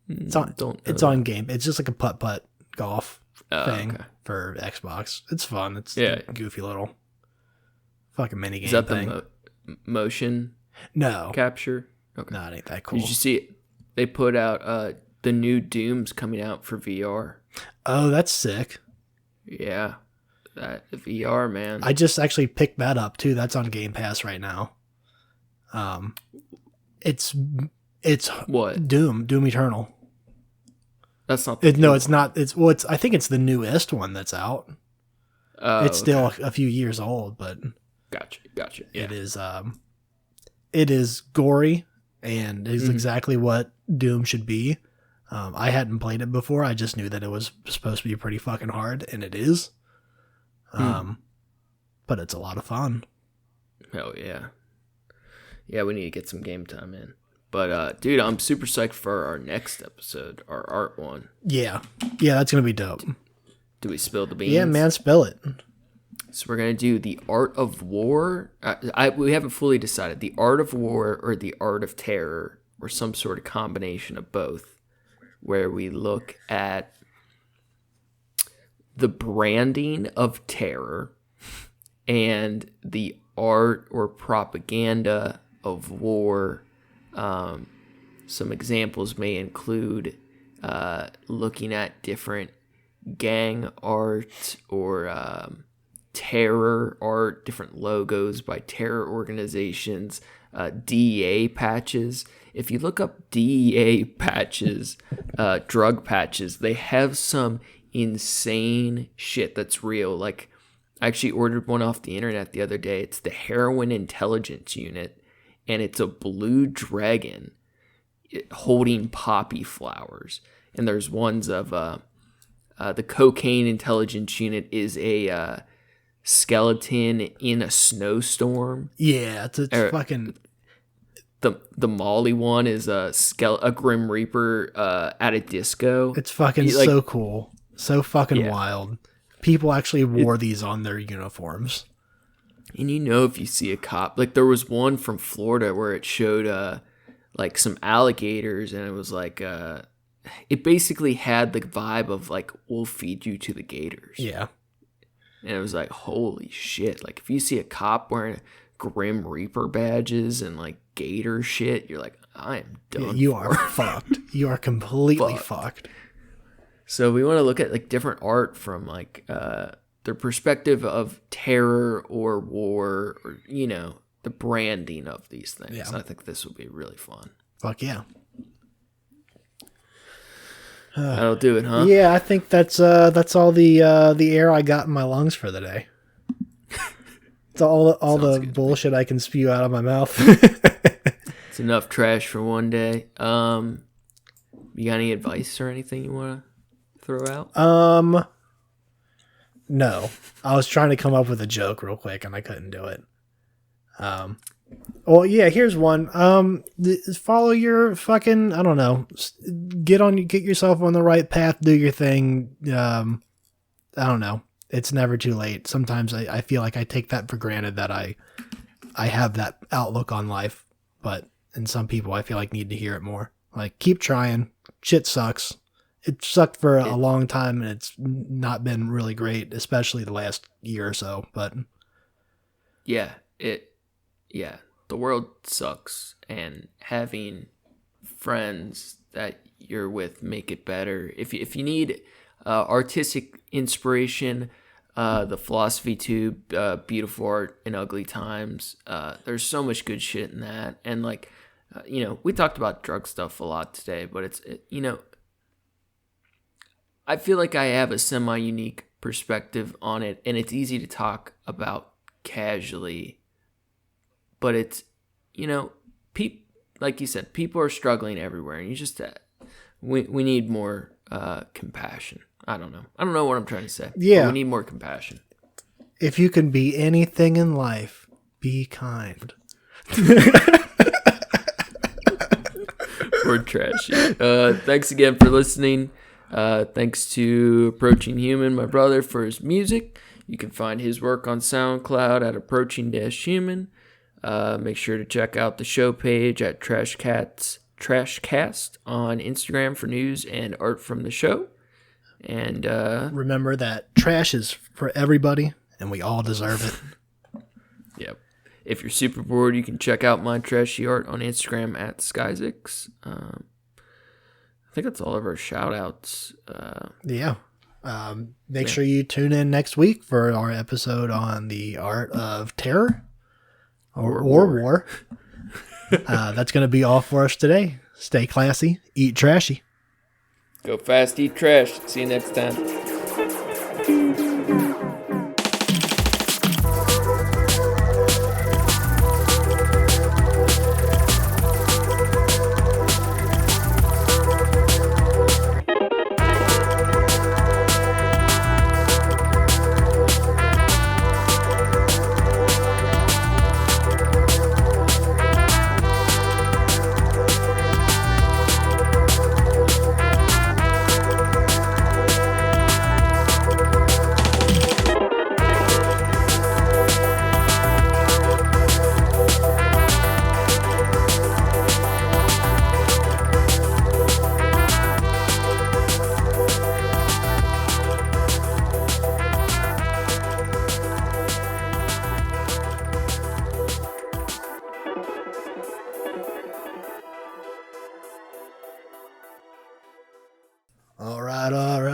It's on game. It's just like a putt golf thing for Xbox. It's fun. It's a goofy little fucking mini game. Is that thing. The motion? No Capture. Okay. No, it ain't that cool. Did you see it? They put out the new Doom's coming out for VR. Oh, that's sick. Yeah, that VR, man. I just actually picked that up too. That's on Game Pass right now. It's what? Doom Eternal. That's not. No, it's not. It's. I think it's the newest one that's out. It's still a few years old, but gotcha. Yeah. It is gory and is exactly what Doom should be. I hadn't played it before. I just knew that it was supposed to be pretty fucking hard, and it is. But it's a lot of fun. Hell yeah. Yeah, we need to get some game time in. But, dude, I'm super psyched for our next episode, our art one. Yeah, that's going to be dope. Do we spill the beans? Yeah, man, spill it. So we're going to do the art of war. We haven't fully decided. The art of war or the art of terror or some sort of combination of both, where we look at the branding of terror and the art or propaganda of war. Some examples may include looking at different gang art or terror art, different logos by terror organizations, DEA patches. If you look up DEA patches, drug patches, they have some insane shit that's real. Like, I actually ordered one off the internet the other day. It's the Heroin Intelligence Unit, and it's a blue dragon holding poppy flowers. And there's ones of the Cocaine Intelligence Unit is a skeleton in a snowstorm. Yeah, it's fucking... The Molly one is a Grim Reaper at a disco. It's fucking so cool. So fucking wild. People actually wore these on their uniforms. And if you see a cop, like there was one from Florida where it showed like some alligators, and it was like it basically had the vibe of like, we'll feed you to the gators. Yeah. And it was like, holy shit. Like if you see a cop wearing Grim Reaper badges and like gator shit, you're like, I am done. Yeah, you are fucked. You are completely fucked. So we want to look at like different art from like their perspective of terror or war, or the branding of these things. Yeah. I think this will be really fun. Fuck yeah. That'll do it, huh? Yeah, I think that's all the air I got in my lungs for the day. It's all the bullshit I can spew out of my mouth. It's enough trash for one day. You got any advice or anything you want to throw out? No. I was trying to come up with a joke real quick and I couldn't do it. Well, yeah, here's one. Follow your fucking, I don't know, get yourself on the right path, do your thing. I don't know. It's never too late. Sometimes I feel like I take that for granted that I have that outlook on life, but in some people I feel like need to hear it more. Like, keep trying. Shit sucks. It sucked for a long time, and it's not been really great, especially the last year or so, but the world sucks, and having friends that you're with make it better. If you need artistic inspiration, the Philosophy Tube, Beautiful Art in Ugly Times, there's so much good shit in that. And like, we talked about drug stuff a lot today, but I feel like I have a semi-unique perspective on it, and it's easy to talk about casually, but it's, like you said, people are struggling everywhere, and you just, we need more compassion. I don't know what I'm trying to say. Yeah. We need more compassion. If you can be anything in life, be kind. We're trashy. Thanks again for listening. Thanks to Approaching Human, my brother, for his music. You can find his work on SoundCloud at Approaching-Human. Make sure to check out the show page at Trashcats on Instagram for news and art from the show. And remember that trash is for everybody, and we all deserve it. Yep. If you're super bored, you can check out my trashy art on Instagram at Skyzix. I think that's all of our shout outs. Yeah. Make sure you tune in next week for our episode on the art of terror or war. That's going to be all for us today. Stay classy, eat trashy. Go fast, eat trash. See you next time. All right.